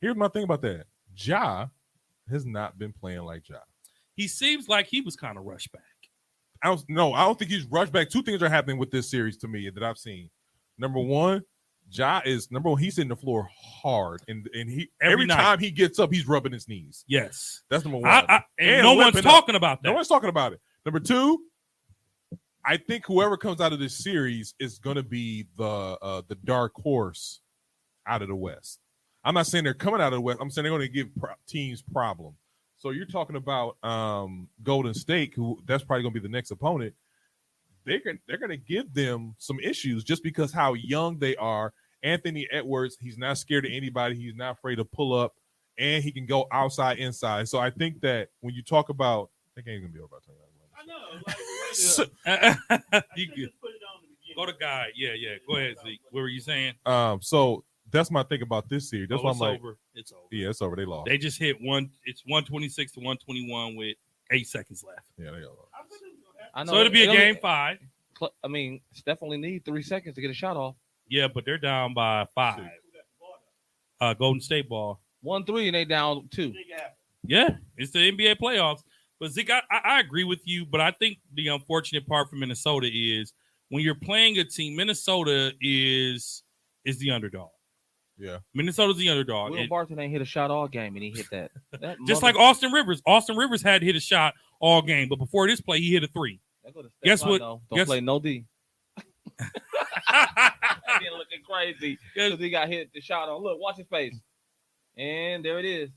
Here's my thing about that. Ja has not been playing like Ja. He seems like he was kind of rushed back. I don't think he's rushed back. Two things are happening with this series to me that I've seen. Number one, Ja is he's hitting the floor hard, and he every night. time he gets up, he's rubbing his knees. Yes. That's number one. And And no one's limping up. talking about that. No one's talking about it. Number two, I think whoever comes out of this series is going to be the dark horse out of the West. I'm not saying they're coming out of the West. I'm saying they're going to give teams problem. So you're talking about Golden State, who that's probably going to be the next opponent. They're going to give them some issues just because how young they are. Anthony Edwards, he's not scared of anybody. He's not afraid to pull up, and he can go outside, inside. So I think that when you talk about, I think it ain't going to be over. I know. Like, You good. just put it on the beginning. Go to guy. Yeah. Go ahead, Zeke. What were you saying? So that's my thing about this series. That's why I'm it's like, over. It's over. yeah, it's over. They lost. They just hit one. It's 126 to 121 with 8 seconds left. Yeah, they lost. I thought it was gonna happen. I know. So it'll be a only- game 5. I mean, Steph only need 3 seconds to get a shot off. Yeah, but they're down by 5. Golden State ball. 1-3 and they down 2. It happened. Yeah, it's the NBA playoffs. But Zeke, I agree with you, but I think the unfortunate part for Minnesota is when you're playing a team, Minnesota is the underdog. Yeah. Minnesota's the underdog. Will Barton ain't hit a shot all game, and he hit that. Just like Austin Rivers. Austin Rivers had hit a shot all game, but before this play, he hit a 3. Guess what? Don't Guess- play no D. He looking crazy because he got hit the shot on. Look, watch his face. And there it is.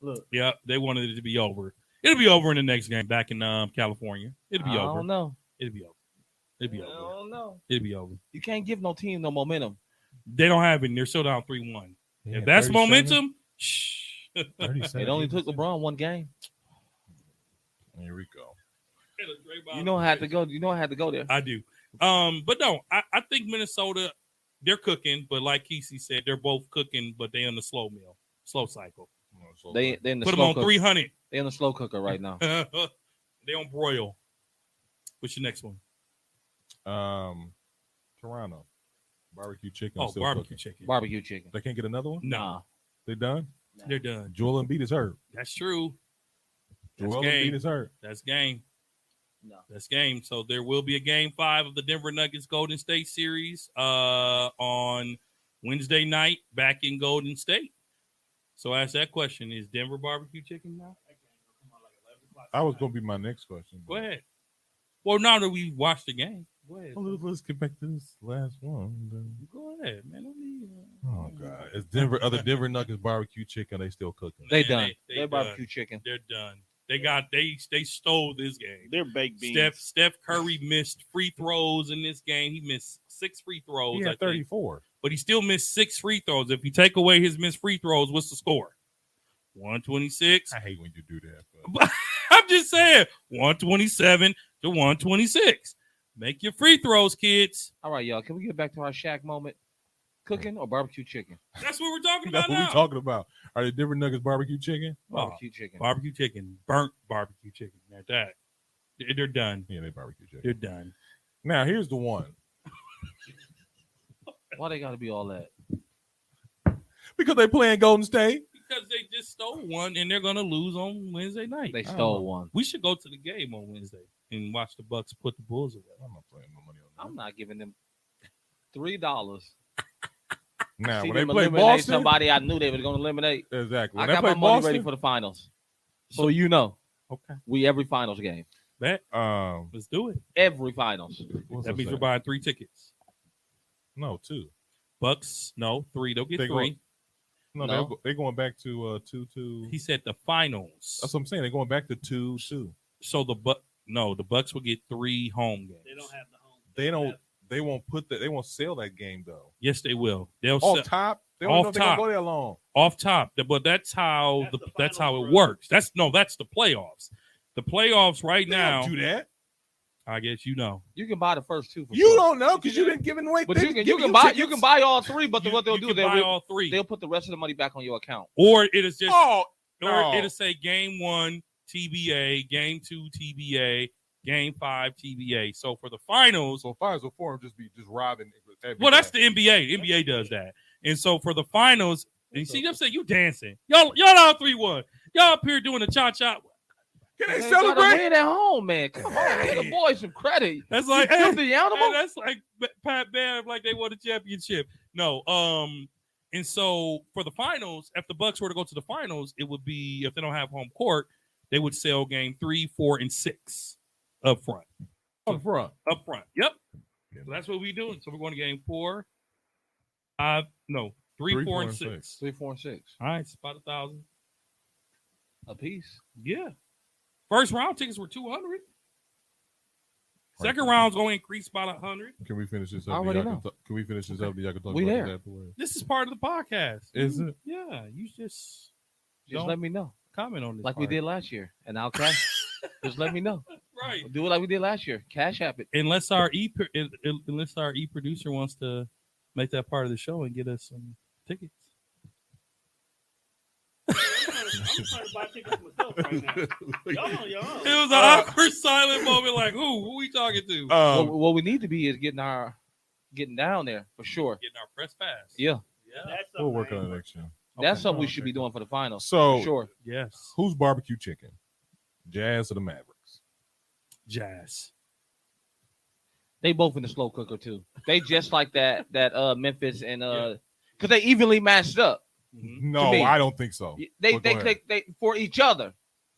Look. Yeah, they wanted it to be over. It'll be over in the next game back in California. It'll be I over. don't know. It'll be over. It'll be I over. don't know. It'll be over. You can't give no team no momentum. They don't have it. And they're still down 3-1. Yeah, If that's 37, momentum, shh. 37. It only took LeBron one game. Here we go. You know I had to go. You know I had to go there. I do. But no, I think Minnesota, they're cooking, but like Kesey said, they're both cooking, but they're in the slow cycle. They in the Put them slow on cooker. 300. They in the slow cooker right now. They on broil. What's your next one? Toronto. Barbecue chicken. Oh, still barbecue cooking. chicken. Barbecue chicken. They can't get another one? No, They done? they're done. Joel Embiid is hurt. That's true. That's Joel game. Embiid is hurt. That's game. No. That's game. So there will be a game 5 of the Denver Nuggets Golden State series on Wednesday night back in Golden State. So ask that question: is Denver barbecue chicken now? I was going to be my next question. Go ahead. Well, now that we watched the game, go ahead. Well, let's get back to this last one. Go ahead, man. Don't need, Oh, God. Is Denver Nuggets barbecue chicken, they still cooking? They Man, done. they They're done. barbecue chicken. They're done. They stole this game. They're baked beans. Steph Curry missed free throws in this game. He missed 6 free throws. He I had think. 34. But he still missed 6 free throws. If you take away his missed free throws, what's the score? 126. I hate when you do that. But I'm just saying, 127 to 126. Make your free throws, kids. All right, y'all. Can we get back to our Shaq moment? Cooking or barbecue chicken? That's what we're talking that's about what now. we're talking about. Are they Denver Nuggets barbecue chicken? Barbecue chicken. Barbecue chicken, burnt barbecue chicken. At that, they're done. Yeah, they barbecue chicken. They're done. Now, here's the one. Why they got to be all that? Because they playing Golden State. Because they just stole one and they're gonna lose on Wednesday night. They stole one. We should go to the game on Wednesday and watch the Bucks put the Bulls away. I'm not playing no money on I'm not giving them $3. Now, See when they them play eliminate Boston, somebody I knew they were going to eliminate. exactly. I When they got play my money Boston, ready for the finals. So you know, Okay, we every finals game. bet. um, Let's do it. Every finals. what's That means saying? you're buying 3 tickets. No, 2. Bucks, no, 3. They'll get They 3. No, No. they're going back to 2-2. He said the finals. That's what I'm saying. They're going back to 2-2. So the Bucks will get 3 home games. They don't have the home. They don't. They won't put that. They won't sell that game though. Yes, they will. They'll Off sell top. They don't Off know if they're gonna top. go there long. off top. But that's how That's the how finals, it bro. works. That's the playoffs. The playoffs right They now. don't do that. I guess you know. You can buy the first two. For You sure. don't know because you've been giving away. But you can buy all three. But what they'll you do, can buy all three, they'll put the rest of the money back on your account. or it is just, Oh, or no. it'll say game 1 TBA, game 2 TBA, game 5 TBA. So for the finals, So Pfizer Forum just robbing. well, that's the NBA. The NBA does that, and so for the finals, you see them say you dancing, y'all all 3-1, y'all up here doing the cha cha. Can they They celebrate? gotta win at home, man. Come on, give the boys some credit. That's like, You hey, the animal. hey, that's like Pat Bev, like they won a championship. No, and so for the finals, if the Bucks were to go to the finals, it would be, if they don't have home court, they would sell game 3, 4, and 6 up front. Up front. Up front. Yep. So that's what we're doing. So we're going to game 4, 5, no, 3, 4, and 6. 3, 4, and 6 All right, it's about 1,000 a piece. Yeah. First round tickets were 200. Second round's going to increase by 100. Can we finish this up? I already know. Can we finish this up? Y'all can talk We about there. this afterwards. This is part of the podcast. Is it? Yeah. You just Just let me know, comment on this. like we did last year, and I'll cash. Just let me know. Right. Do it like we did last year. Cash app it. Unless our E producer wants to make that part of the show and get us some tickets. I'm trying to buy tickets myself right now. Y'all. It was an awkward silent moment. Like, who we talking to? What we need to be is getting down there for sure. Getting our press pass. Yeah, Yeah. We'll work on it next year. that's Okay. something we should be doing for the finals. So, for sure. Yes. who's barbecue chicken? Jazz or the Mavericks? Jazz. They both in the slow cooker too. They just like that Memphis and because they evenly matched up. Mm-hmm. No, me. I don't think so. They But go ahead. they for each other.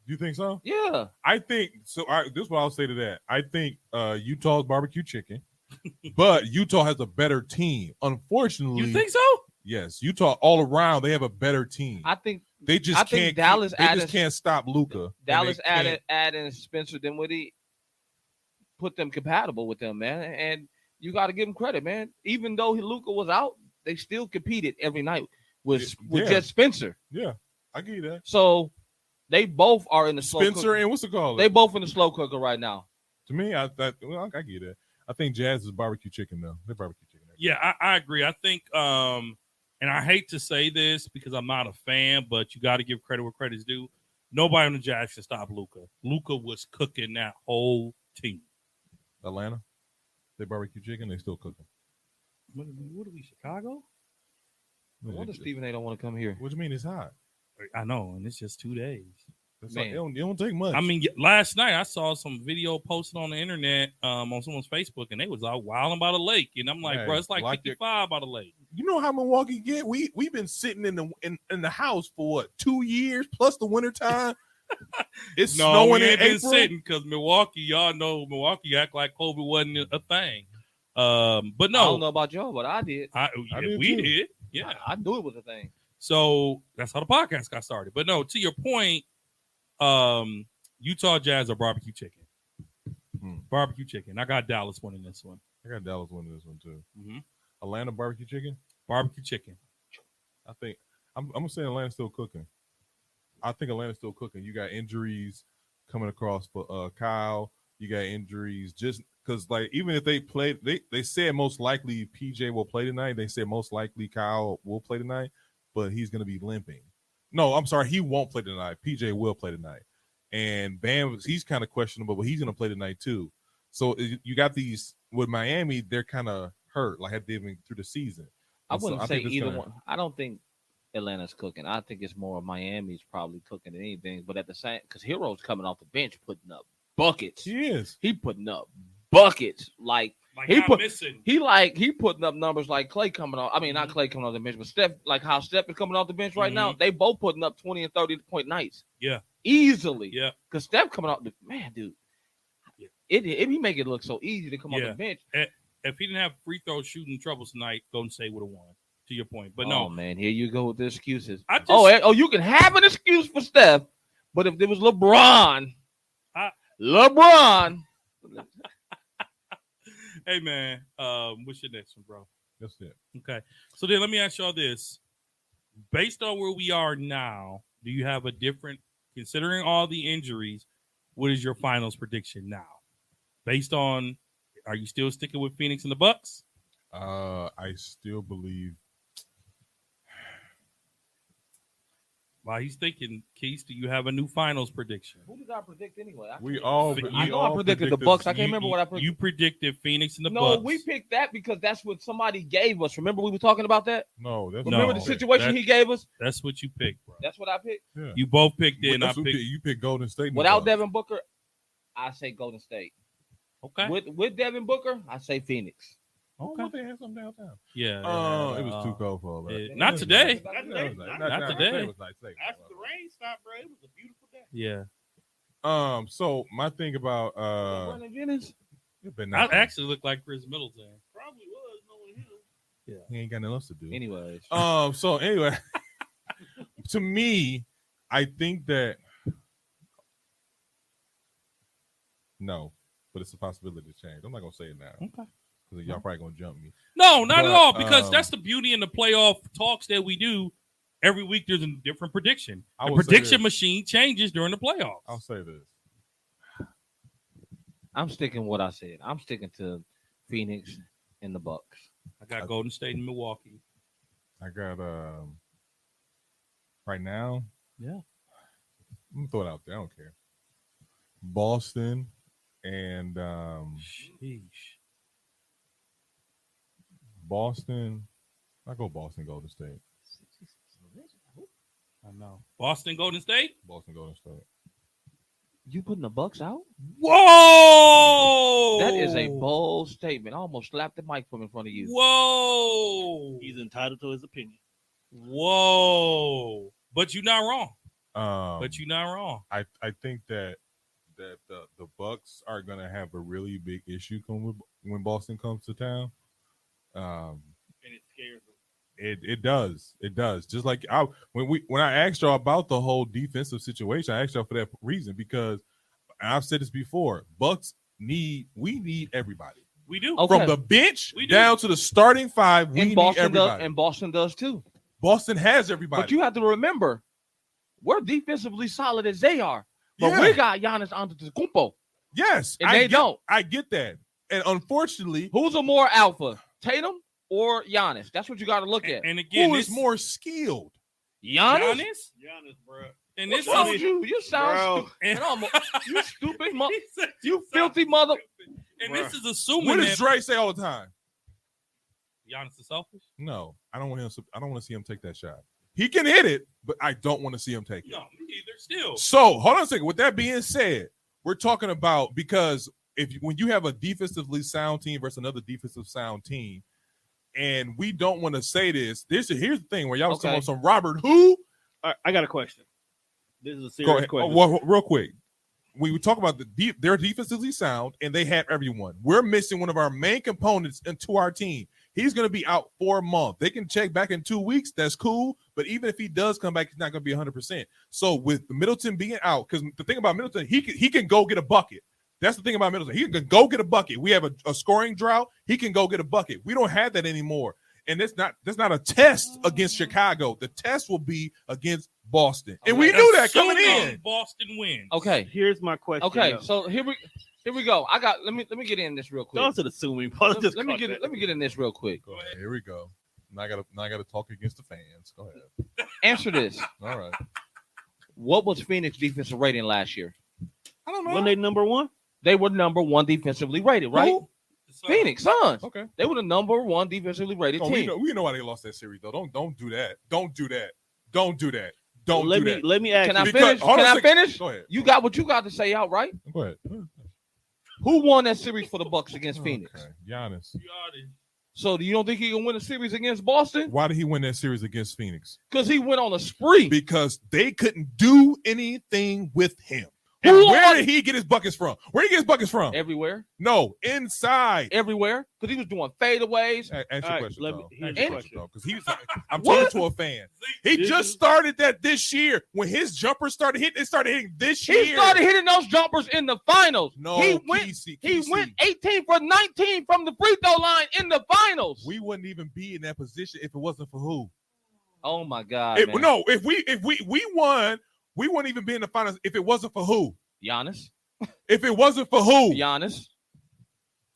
You think so? Yeah. I think so. This is what I'll say to that. I think Utah's barbecue chicken, but Utah has a better team. Unfortunately, You think so? yes, Utah all around they have a better team. I think They just I can't. think Dallas they added- just can't stop Luka. Dallas adding Spencer Dinwiddie put them compatible with them, man. And you got to give them credit, man. Even though Luka was out, they still competed every night with Yeah. just Spencer. Yeah, I give you that. So they both are in the slow Spencer cooker. and what's it called? They both in the slow cooker right now. To me, I give you that. I think Jazz is barbecue chicken though. They're barbecue chicken. Yeah, I agree. I think, and I hate to say this because I'm not a fan, but you got to give credit where credit's due. Nobody on the Jazz can stop Luka. Luka was cooking that whole team. Atlanta, they barbecue chicken. They still cooking. What are we, Chicago? I wonder if Stephen A. don't want to come here. What do you mean it's hot? I know, and it's just 2 days. It's Man. like, it don't take much. I mean, last night I saw some video posted on the internet, on someone's Facebook, and they was out wilding by the lake, and I'm like, Hey, bro, it's like like 55 by the lake. you know how Milwaukee get? We've been sitting in the house for what 2 years plus the wintertime. It's No, snowing we in ain't been April. sitting because Milwaukee, y'all know Milwaukee act like COVID wasn't a thing. But I don't know no, about y'all, but I did. we too. did. Yeah. I knew it was a thing. So that's how the podcast got started. But no, to your point, Utah Jazz are barbecue chicken. Barbecue chicken. I got Dallas winning this one. I got Dallas winning this one too. Mhm. Atlanta barbecue chicken. Barbecue chicken. I think I'm gonna say Atlanta's still cooking. I think Atlanta's still cooking. You got injuries coming across for Kyle. You got injuries just because, like, even if they played, they said most likely PJ will play tonight. They said most likely Kyle will play tonight, but he's gonna be limping. No, I'm sorry, he won't play tonight. PJ will play tonight, and Bam, he's kind of questionable, but he's gonna play tonight too. So you got these with Miami. They're kind of hurt, like they've been through the season. I And so wouldn't I say think that's either gonna- one. I don't think Atlanta's cooking. I think it's more Miami's probably cooking than anything. But at the same, because Hero's coming off the bench putting up buckets. He is. He putting up buckets like Like He I'm put- missing. he putting up numbers like Clay coming off. I mean, Mm-hmm. not Clay coming off the bench, but Steph, like how Steph is coming off the bench right now. They both putting up 20 and 30-point nights. Yeah. Easily. Yeah. Because Steph coming off the man, dude. Yeah. It he make it look so easy to come off Yeah. the bench. If he didn't have free throw shooting troubles tonight, Golden State would have won. To your point, but Oh no, man, here you go with the excuses. I just, Oh, you can have an excuse for Steph, but if there was LeBron, LeBron, hey man, what's your next one, bro? That's it. Okay, so then let me ask y'all this: based on where we are now, do you have a different, considering all the injuries? What is your finals prediction now? Based on, are you still sticking with Phoenix and the Bucks? I still believe. While he's thinking, Keith, do you have a new finals prediction? Who did I predict anyway? I know I predicted the Bucks. I can't remember what I predicted. You predicted Phoenix and the No, Bucks. we picked that because that's what somebody gave us. Remember we were talking about that? No, that's Remember the situation he gave us? That's what you picked, bro. That's what I picked. Yeah. You both picked it, and I picked. You picked Golden State. Without Devin Booker, I say Golden State. Okay. With Devin Booker, I say Phoenix. Okay. They had something downtown. Yeah. It was too cold for all that. Not today. Not today. Not today. It was nice. After the rain stopped, bro, it was a beautiful day. Yeah. So my thing about Brandon Jennings? I actually look like Chris Middleton. Probably was knowing him. Yeah. He ain't got nothing else to do. Anyways. So anyway, to me, I think that no, but it's a possibility to change. I'm not gonna say it now. Okay. Because y'all probably gonna jump me. No, not at all. Because that's the beauty in the playoff talks that we do. Every week there's a different prediction. The prediction machine changes during the playoffs. I'll say this. I'm sticking what I said. I'm sticking to Phoenix and the Bucks. I got Golden State and Milwaukee. I got right now. Yeah. I'm gonna throw it out there. I don't care. Boston and Sheesh. Boston. I go Boston, Golden State. I know. Boston, Golden State? Boston, Golden State. You putting the Bucks out? Whoa! That is a bold statement. I almost slapped the mic from in front of you. Whoa! He's entitled to his opinion. Whoa! But you're not wrong. I think that the Bucks are gonna have a really big issue when Boston comes to town. And it scares them. It does. Just like when I asked y'all about the whole defensive situation, I asked y'all for that reason because I've said this before. We need everybody. We do. Okay. From the bench down to the starting five. We need everybody. And Boston does too. Boston has everybody. But you have to remember, we're defensively solid as they are. But we got Giannis Antetokounmpo. Yes, and they don't. I get that. And unfortunately, who's a more alpha, Tatum or Giannis? That's what you got to look at. And again, who is more skilled? Giannis, bro. And this is you sound stupid. You stupid mother. You filthy mother. And this is assuming. What does Dre say all the time? Giannis is selfish. No, I don't want him. I don't want to see him take that shot. He can hit it, but I don't want to see him take it. No, me either. Still. So hold on a second. With that being said, we're talking about because when you have a defensively sound team versus another defensive sound team, and we don't want to say this. Here's the thing where y'all was talking about some Robert who. All right, I got a question. This is a serious question. Well, real quick. We would talk about they're defensively sound and they have everyone. We're missing one of our main components into our team. He's going to be out for a month. They can check back in 2 weeks. That's cool. But even if he does come back, he's not going to be 100%. So with Middleton being out, because the thing about Middleton, he can go get a bucket. That's the thing about Middleton. He can go get a bucket. We have a scoring drought. He can go get a bucket. We don't have that anymore. And that's not a test against Chicago. The test will be against Boston. And we knew that coming in. Boston wins. Okay. Here's my question. Okay, so here we go. Let me get in this real quick. Don't assuming. Let me get in this real quick. Go ahead. Here we go. Now I gotta talk against the fans. Go ahead. Answer this. All right. What was Phoenix defensive rating last year? I don't know. When they number one? They were number one defensively rated, right? Who? Phoenix Suns. Okay. They were the number one defensively rated team. We know why they lost that series though. Don't do that. Don't do that. Don't do that. Let me ask Can you. I finish? Can I finish? Go ahead. You got what you got to say out, right? Go ahead. Who won that series for the Bucks against Phoenix? Okay. Giannis. So you don't think he can win a series against Boston? Why did he win that series against Phoenix? Because he went on a spree. Because they couldn't do anything with him. And where did he get his buckets from? Where did he get his buckets from? Everywhere. No, inside. Everywhere. Because he was doing fadeaways. Answer the question, because he was. I'm talking to a fan. He just started that this year. When his jumpers started hitting, it started hitting this year. He started hitting those jumpers in the finals. No, he went 18 for 19 from the free throw line in the finals. We wouldn't even be in that position if it wasn't for who? Oh my God! No, if we won. We wouldn't even be in the finals if it wasn't for who? Giannis. If it wasn't for who? Giannis.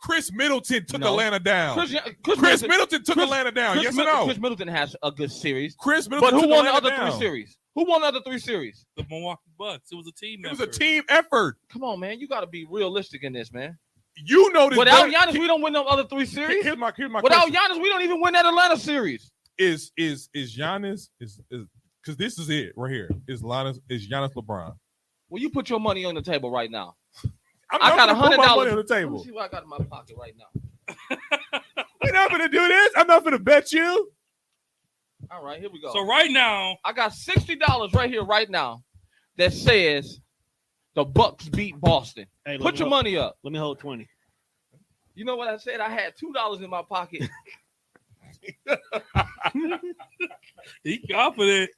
Chris Middleton took No. Atlanta down. Chris Middleton took Atlanta down. Yes or no? Chris Middleton has a good series. Chris Middleton But who took won the Atlanta other down. 3 series? Who won the other 3 series? The Milwaukee Bucks. It was a team. It was a team effort. Come on, man. You got to be realistic in this, man. You know this. Without Giannis, we don't win the other 3 series. Here's my Without question. Giannis, we don't even win that Atlanta series. Is Giannis is because this is it right here. Is Giannis LeBron? Well, you put your money on the table right now. I got not gonna put my $100 money on the Let me table. see what I got in my pocket right now. We're not gonna do this. I'm not gonna bet you. All right, here we go. So right now, I got $60 right here, right now, that says the Bucks beat Boston. Hey, Put your money up. Let me hold 20. You know what I said? I had $2 in my pocket. he confident.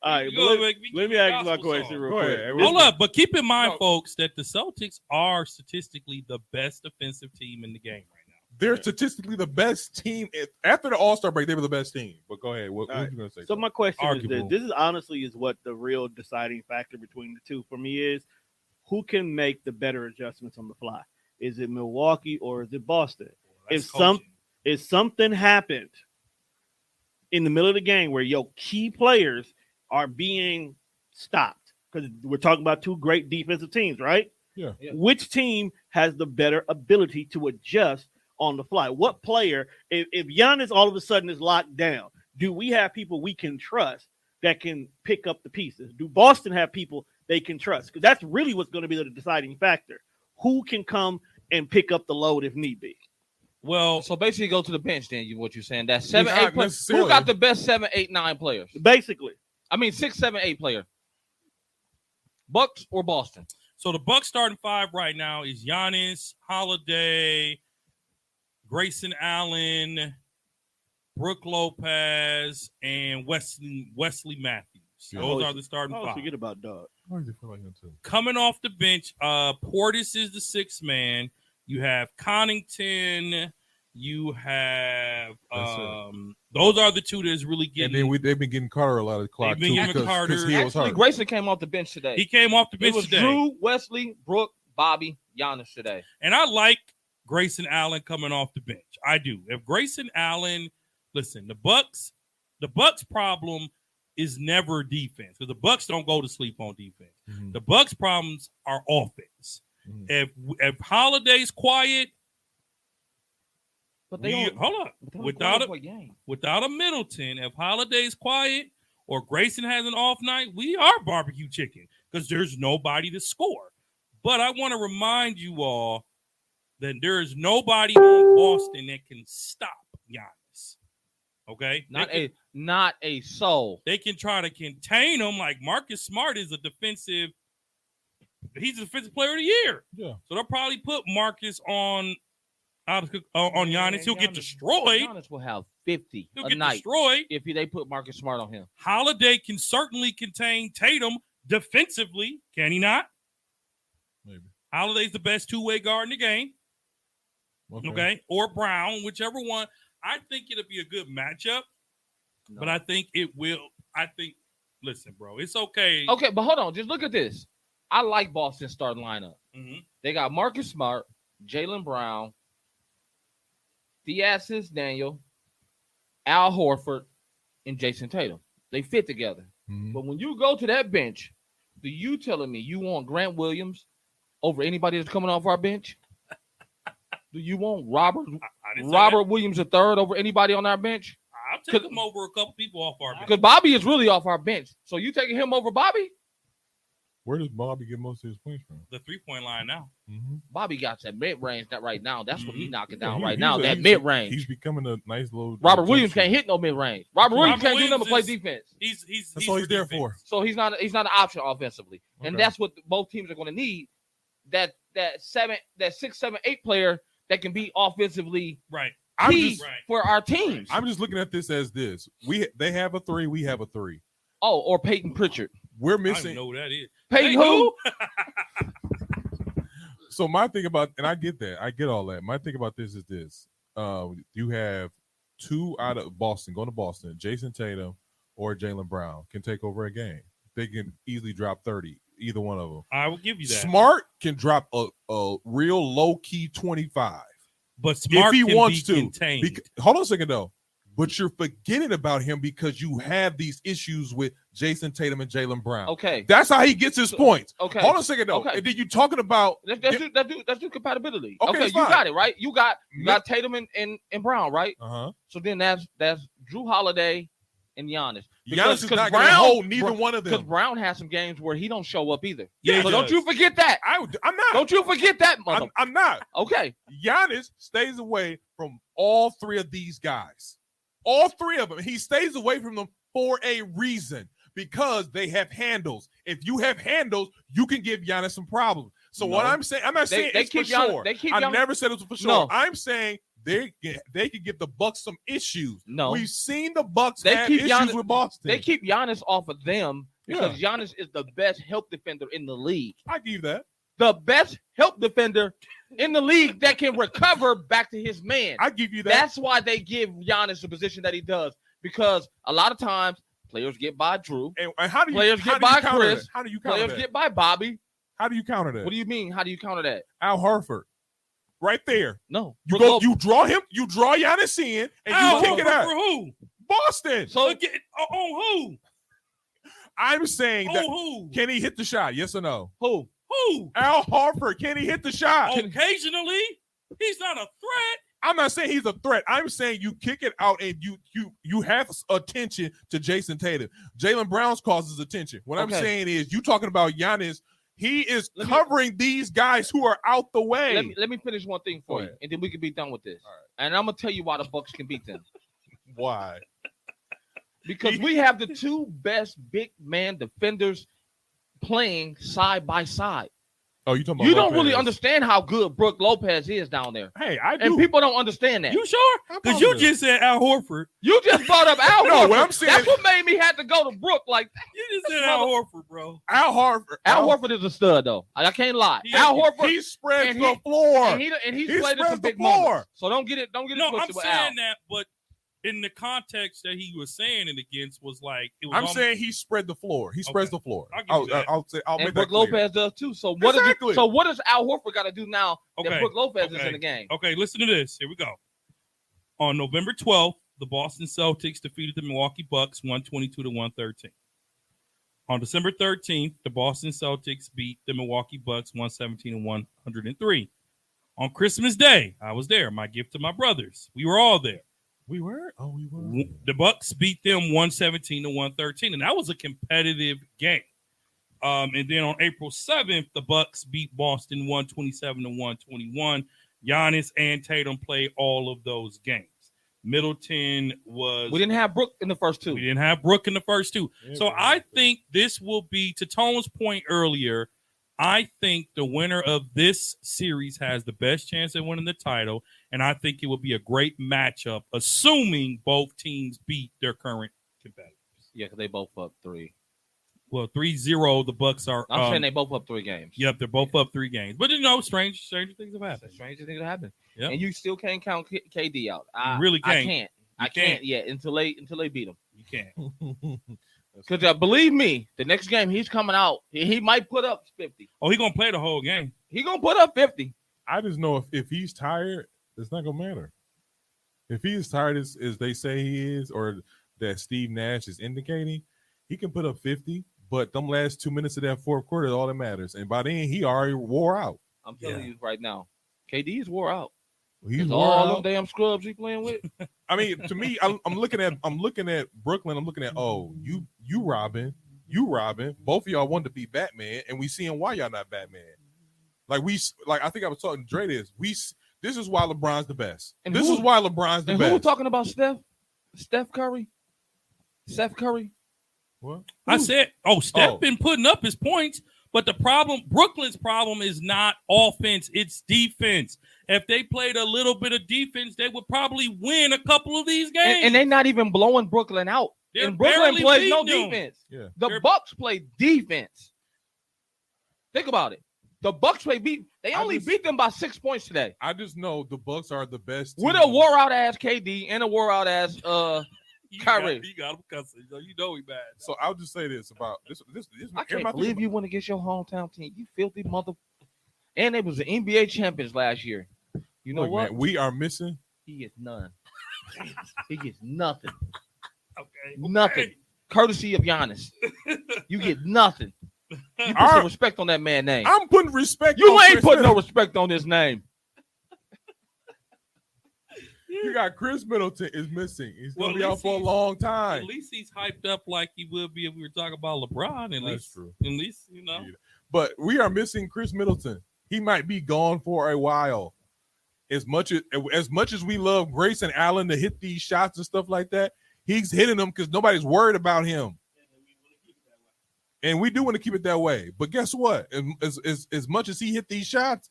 All right, You but gonna let make me me give you ask a you my gospel question song. real Go quick. ahead. Hold up, but keep in mind, No. folks, that the Celtics are statistically the best defensive team in the game right now. They're statistically the best team after the All-Star break. They were the best team. But go ahead. What All are right. you gonna say? So my question is Arguable. this is honestly is what the real deciding factor between the two for me is who can make the better adjustments on the fly. Is it Milwaukee or is it Boston? That's If something happened in the middle of the game where your key players are being stopped, because we're talking about 2 great defensive teams, right? Yeah. Which team has the better ability to adjust on the fly? What player, if Giannis all of a sudden is locked down, do we have people we can trust that can pick up the pieces? Do Boston have people they can trust? Because that's really what's going to be the deciding factor. Who can come and pick up the load if need be? Well, So basically, go to the bench. Then what you're saying? That's 7, Not 8 players. necessarily. Who got the best 7, 8, 9 players? Basically, I mean, 6, 7, 8 player. Bucks or Boston? so the Bucks starting 5 right now is Giannis, Holiday, Grayson Allen, Brooke Lopez, and Wesley Matthews. Yeah. Those are the starting I always 5. forget about Doug. Why does it feel like him too? Coming off the bench, Portis is the 6th man. You have Connington. You have those are the 2 that's really And getting. then they've been getting Carter a lot of the clock They've been too giving because Carter- he was Actually, hurt. Grayson came off the bench today. he came off the It bench was today. Drew, Wesley, Brooke, Bobby, Giannis today. And I like Grayson Allen coming off the bench. I do. If Grayson Allen, listen, the Bucks problem is never defense because the Bucks don't go to sleep on defense. Mhm. The Bucks problems are offense. Mhm. If Holiday's quiet, But they don't. hold up. but they don't Without play a for game. without a Middleton, if Holiday's quiet or Grayson has an off night, we are barbecue chicken because there's nobody to score. But I want to remind you all that there is nobody on Boston that can stop Giannis. Okay, Not a soul. they can try to contain him. Like Marcus Smart is he's a defensive player of the year. Yeah. So they'll probably put Marcus on Giannis. He'll get destroyed. Giannis will have 50 He'll a get night destroyed. if they put Marcus Smart on him. Holiday can certainly contain Tatum defensively. Can he not? Maybe. Holiday's the best 2-way guard in the game. Okay. Or Brown, whichever one. I think it'll be a good matchup, No. but I think it will. Listen, bro, it's okay. Okay, but hold on. Just look at this. I like Boston's starting lineup. Mhm. They got Marcus Smart, Jaylen Brown, Theasis Daniel, Al Horford, and Jason Tatum. They fit together. Mhm. But when you go to that bench, do you telling me you want Grant Williams over anybody that's coming off our bench? Do you want I didn't say Robert Williams III over anybody on our bench? that. I'll take him over a couple people off our bench. Because Bobby is really off our bench. So you taking him over Bobby? Where does Bobby get most of his points from? The 3-point line now. Mm-hmm. Bobby got that mid range that right now. That's what he's knocking down Yeah, right he's now. a- That he's- mid range. He's becoming a nice little. Robert Williams jump can't shooter. hit no mid range. Robert Williams can't do Williams nothing but play is- defense. He's all he's for there defense. for. So he's not an option offensively. And Okay. that's what both teams are going to need. That 6, 7, 8 player that can be offensively Right. I'm key just, Right. for our teams. I'm just looking at this as this. They have a 3, we have a 3. Oh, or Peyton Pritchard. We're I don't even missing. know who that is. Peyton Hey, who? So my thing about, and I get that, I get all that. My thing about this is this: you have 2 out of Boston going to Boston. Jason Tatum or Jaylen Brown can take over a game. They can easily drop 30. either one of them. I will give you that. Smart can drop a real low key 25 but Smart if he can wants be to. contained. Hold on a second though. But you're forgetting about him because you have these issues with Jason Tatum and Jaylen Brown. Okay. That's how he gets his points. Okay. Hold on a second though. Okay. And then you talking about Let's do compatibility. Okay, Okay, it's you fine. got it, right? You got Tatum and Brown, right? uh-huh. So then that's Drew Holiday and Giannis. Giannis is not going to hold neither one of Because them. Brown has some games where he don't show up either. Yeah, so he don't does. you forget that. I'm not. Don't you forget that, mother. I'm not. Okay. Giannis stays away from all three of these guys. All three of them. He stays away from them for a reason because they have handles. If you have handles, you can give Giannis some problems. So what I'm saying, I'm not saying it's for sure. I never said it was for sure. No. I'm saying they could give the Bucks some issues. No. We've seen the Bucks They have keep issues Giannis- with Boston. They keep Giannis off of them because Giannis is the best help defender in the league. I give you that. The best help defender in the league that can recover back to his man. I give you that. That's why they give Giannis the position that he does, because a lot of times players get by Drew, and how do you players how get do you by counter Chris, that? How do you counter players that? get by Bobby. How do you counter that? What do you mean? How do you counter that? Al Horford, right there. No, You draw him. You draw Giannis in, and Al you kick it Horford out. for who? Boston. So Again, on who? I'm saying that. On who? Can he hit the shot? Yes or no? who? Who? Al Horford. Can he hit the shot? Occasionally, he's not a threat. I'm not saying he's a threat. I'm saying you kick it out and you have attention to Jason Tatum. Jaylen Brown's causes attention. What I'm Okay. saying is you talking about Giannis. He is covering these guys who are out the way. Let me finish one thing for Go you, ahead. and then we can be done with this. All right. And I'm gonna tell you why the Bucks can beat them. Why? Because we have the two best big man defenders playing side by side. Oh, you talking about You don't really Lopez. understand how good Brooke Lopez is down there. Hey, I do. And people don't understand that. You sure? How Because about you this? just said Al Horford. You just brought up Al No, Horford. what I'm saying- That's what made me have to go to Brooke like that. You just said Al Horford, bro. Al Horford. Al Horford is a stud, though. I can't lie. Yeah, Al Horford, He spreads and the floor. and he's he played in spreads some the big floor. moments. So don't get it No, twisted I'm with saying Al. that, but in the context that he was saying it against was like it was. I'm almost- saying he spread the floor. He spreads the floor. I'll give you that. I'll And make Brooke that clear. Lopez does too. So Exactly. what does Al Horford got to do now that Okay, Brooke Lopez is okay. in the game? Okay, listen to this. Here we go. On November 12th, the Boston Celtics defeated the Milwaukee Bucks 122-113. On December 13th, the Boston Celtics beat the Milwaukee Bucks 117-103. On Christmas Day, I was there. My gift to my brothers. We were all there. We were. Oh, we were. The Bucks beat them 117-113, and that was a competitive game. And then on April 7th, the Bucks beat Boston 127-121. Giannis and Tatum played all of those games. Middleton was. We didn't have Brooke in the first two. We didn't have Brooke in the first two. Yeah, So I think this will be, to Tone's point earlier, I think the winner of this series has the best chance at winning the title, and I think it will be a great matchup, assuming both teams beat their current competitors. Yeah, because they both up 3. Well, 3-0, the Bucks are. I'm saying they both up 3 games. Yep, they're both up 3 games. But stranger things have happened. Stranger things happen. Yep. And you still can't count KD out. You really I can't. can't. You I can't yet until they beat him. You can't. Because believe me, the next game he's coming out, he might put up 50. Oh, he's gonna play the whole game. He gonna put up 50. I just know if he's tired, it's not gonna matter. If he is tired as they say he is, or that Steve Nash is indicating, he can put up 50. But them last 2 minutes of that fourth quarter is all that matters. And by then, he already wore out. I'm telling you right now, KD is wore out. He's It's wore all out. them damn scrubs he playing with. I mean, to me, I'm looking at Brooklyn. I'm looking at you Robin. Both of y'all wanted to be Batman, and we seeing why y'all not Batman. I think I was talking to Dre this. This is why LeBron's the best. And This who- is why LeBron's the And best. who talking about Steph? Steph Curry? Seth Curry? What? I said, Steph Oh. been putting up his points, but the problem, Brooklyn's problem is not offense, it's defense. If they played a little bit of defense, they would probably win a couple of these games. And they're not even blowing Brooklyn out. They're And Brooklyn barely plays no beating them. defense. Yeah. The Bucks play defense. Think about it. The Bucks they only beat them by 6 points today. I just know the Bucks are the best With team. a wore out ass KD and a wore out ass Kyrie. You got him cussing. You know he bad. So I'll just say this about this. I can't believe you went against your hometown team. You filthy mother. And they was the NBA champions last year. You know Look, what? man, we are missing. He gets none. He gets nothing. Okay. Nothing. Courtesy of Giannis. You get nothing. You put Our- some respect on that man's name. I'm putting respect. You on ain't Chris putting no Middleton. respect on his name. You got Chris Middleton is missing. He's gonna Well, be at out least for a he's- long At time. least he's hyped up like he would be if we were talking about LeBron. At That's least, true. At least, you know. But we are missing Chris Middleton. He might be gone for a while. As much as we love Grayson Allen to hit these shots and stuff like that, he's hitting them because nobody's worried about him. And we do want to keep it that way. But guess what? As much as he hit these shots,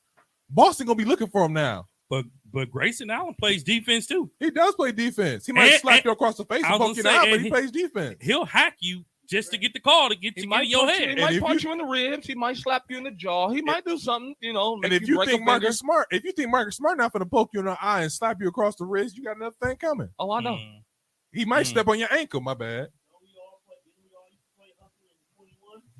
Boston gonna be looking for him now. But Grayson Allen plays defense too. He does play defense. He might slap you across the face I and was poke you gonna out, say, but and he plays defense. He'll hack you just to get the call to get He to get might in your punch you, head. he might if punch you in the ribs. He might slap you in the jaw. He might do something, And make if you break think a finger. Marcus Smart not gonna poke you in the eye and slap you across the wrist, you got another thing coming. Oh, I know. He might step on your ankle. My bad.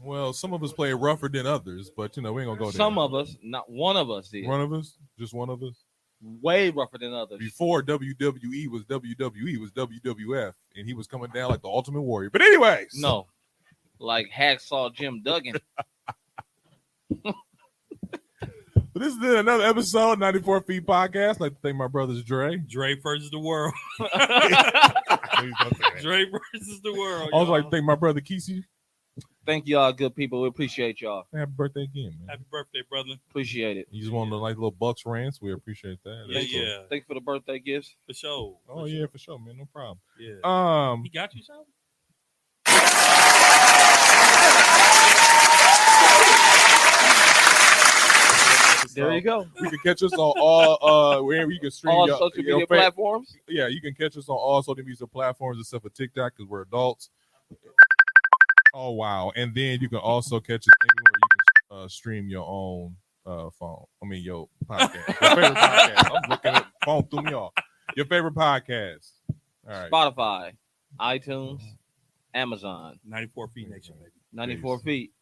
Well, some of us play rougher than others, but we ain't gonna go there. Some of us, not one of us did. One of us, just one of us. Way rougher than others. Before WWE was WWE was WWF, and he was coming down like the Ultimate Warrior. But anyways, No. Like Hacksaw Jim Duggan. But this is another episode of 94 Feet Podcast. I'd like to thank my brothers Dre. Dre versus the world. Please don't say that. Dre versus the world. I also like to y'all. thank my brother Kesey. Thank y'all, good people. We appreciate y'all. Happy birthday again, man. Happy birthday, brother. Appreciate it. You just wanted to like little Bucks rants. We appreciate that. Yeah, That's cool. yeah, Thanks for the birthday gifts. for sure. Oh yeah, for sure, man. No problem. Yeah. He got you something? There you go. You can catch us on all wherever you can stream All your, social your media fa- platforms. Yeah, you can catch us on all social media platforms except for TikTok because we're adults. Oh wow! And then you can also catch us anywhere you can stream your own phone. I mean your podcast. Your favorite podcast. I'm looking at phone threw me off. Your favorite podcast. All right. Spotify, iTunes, Amazon. 94 feet nation, baby. 94 feet.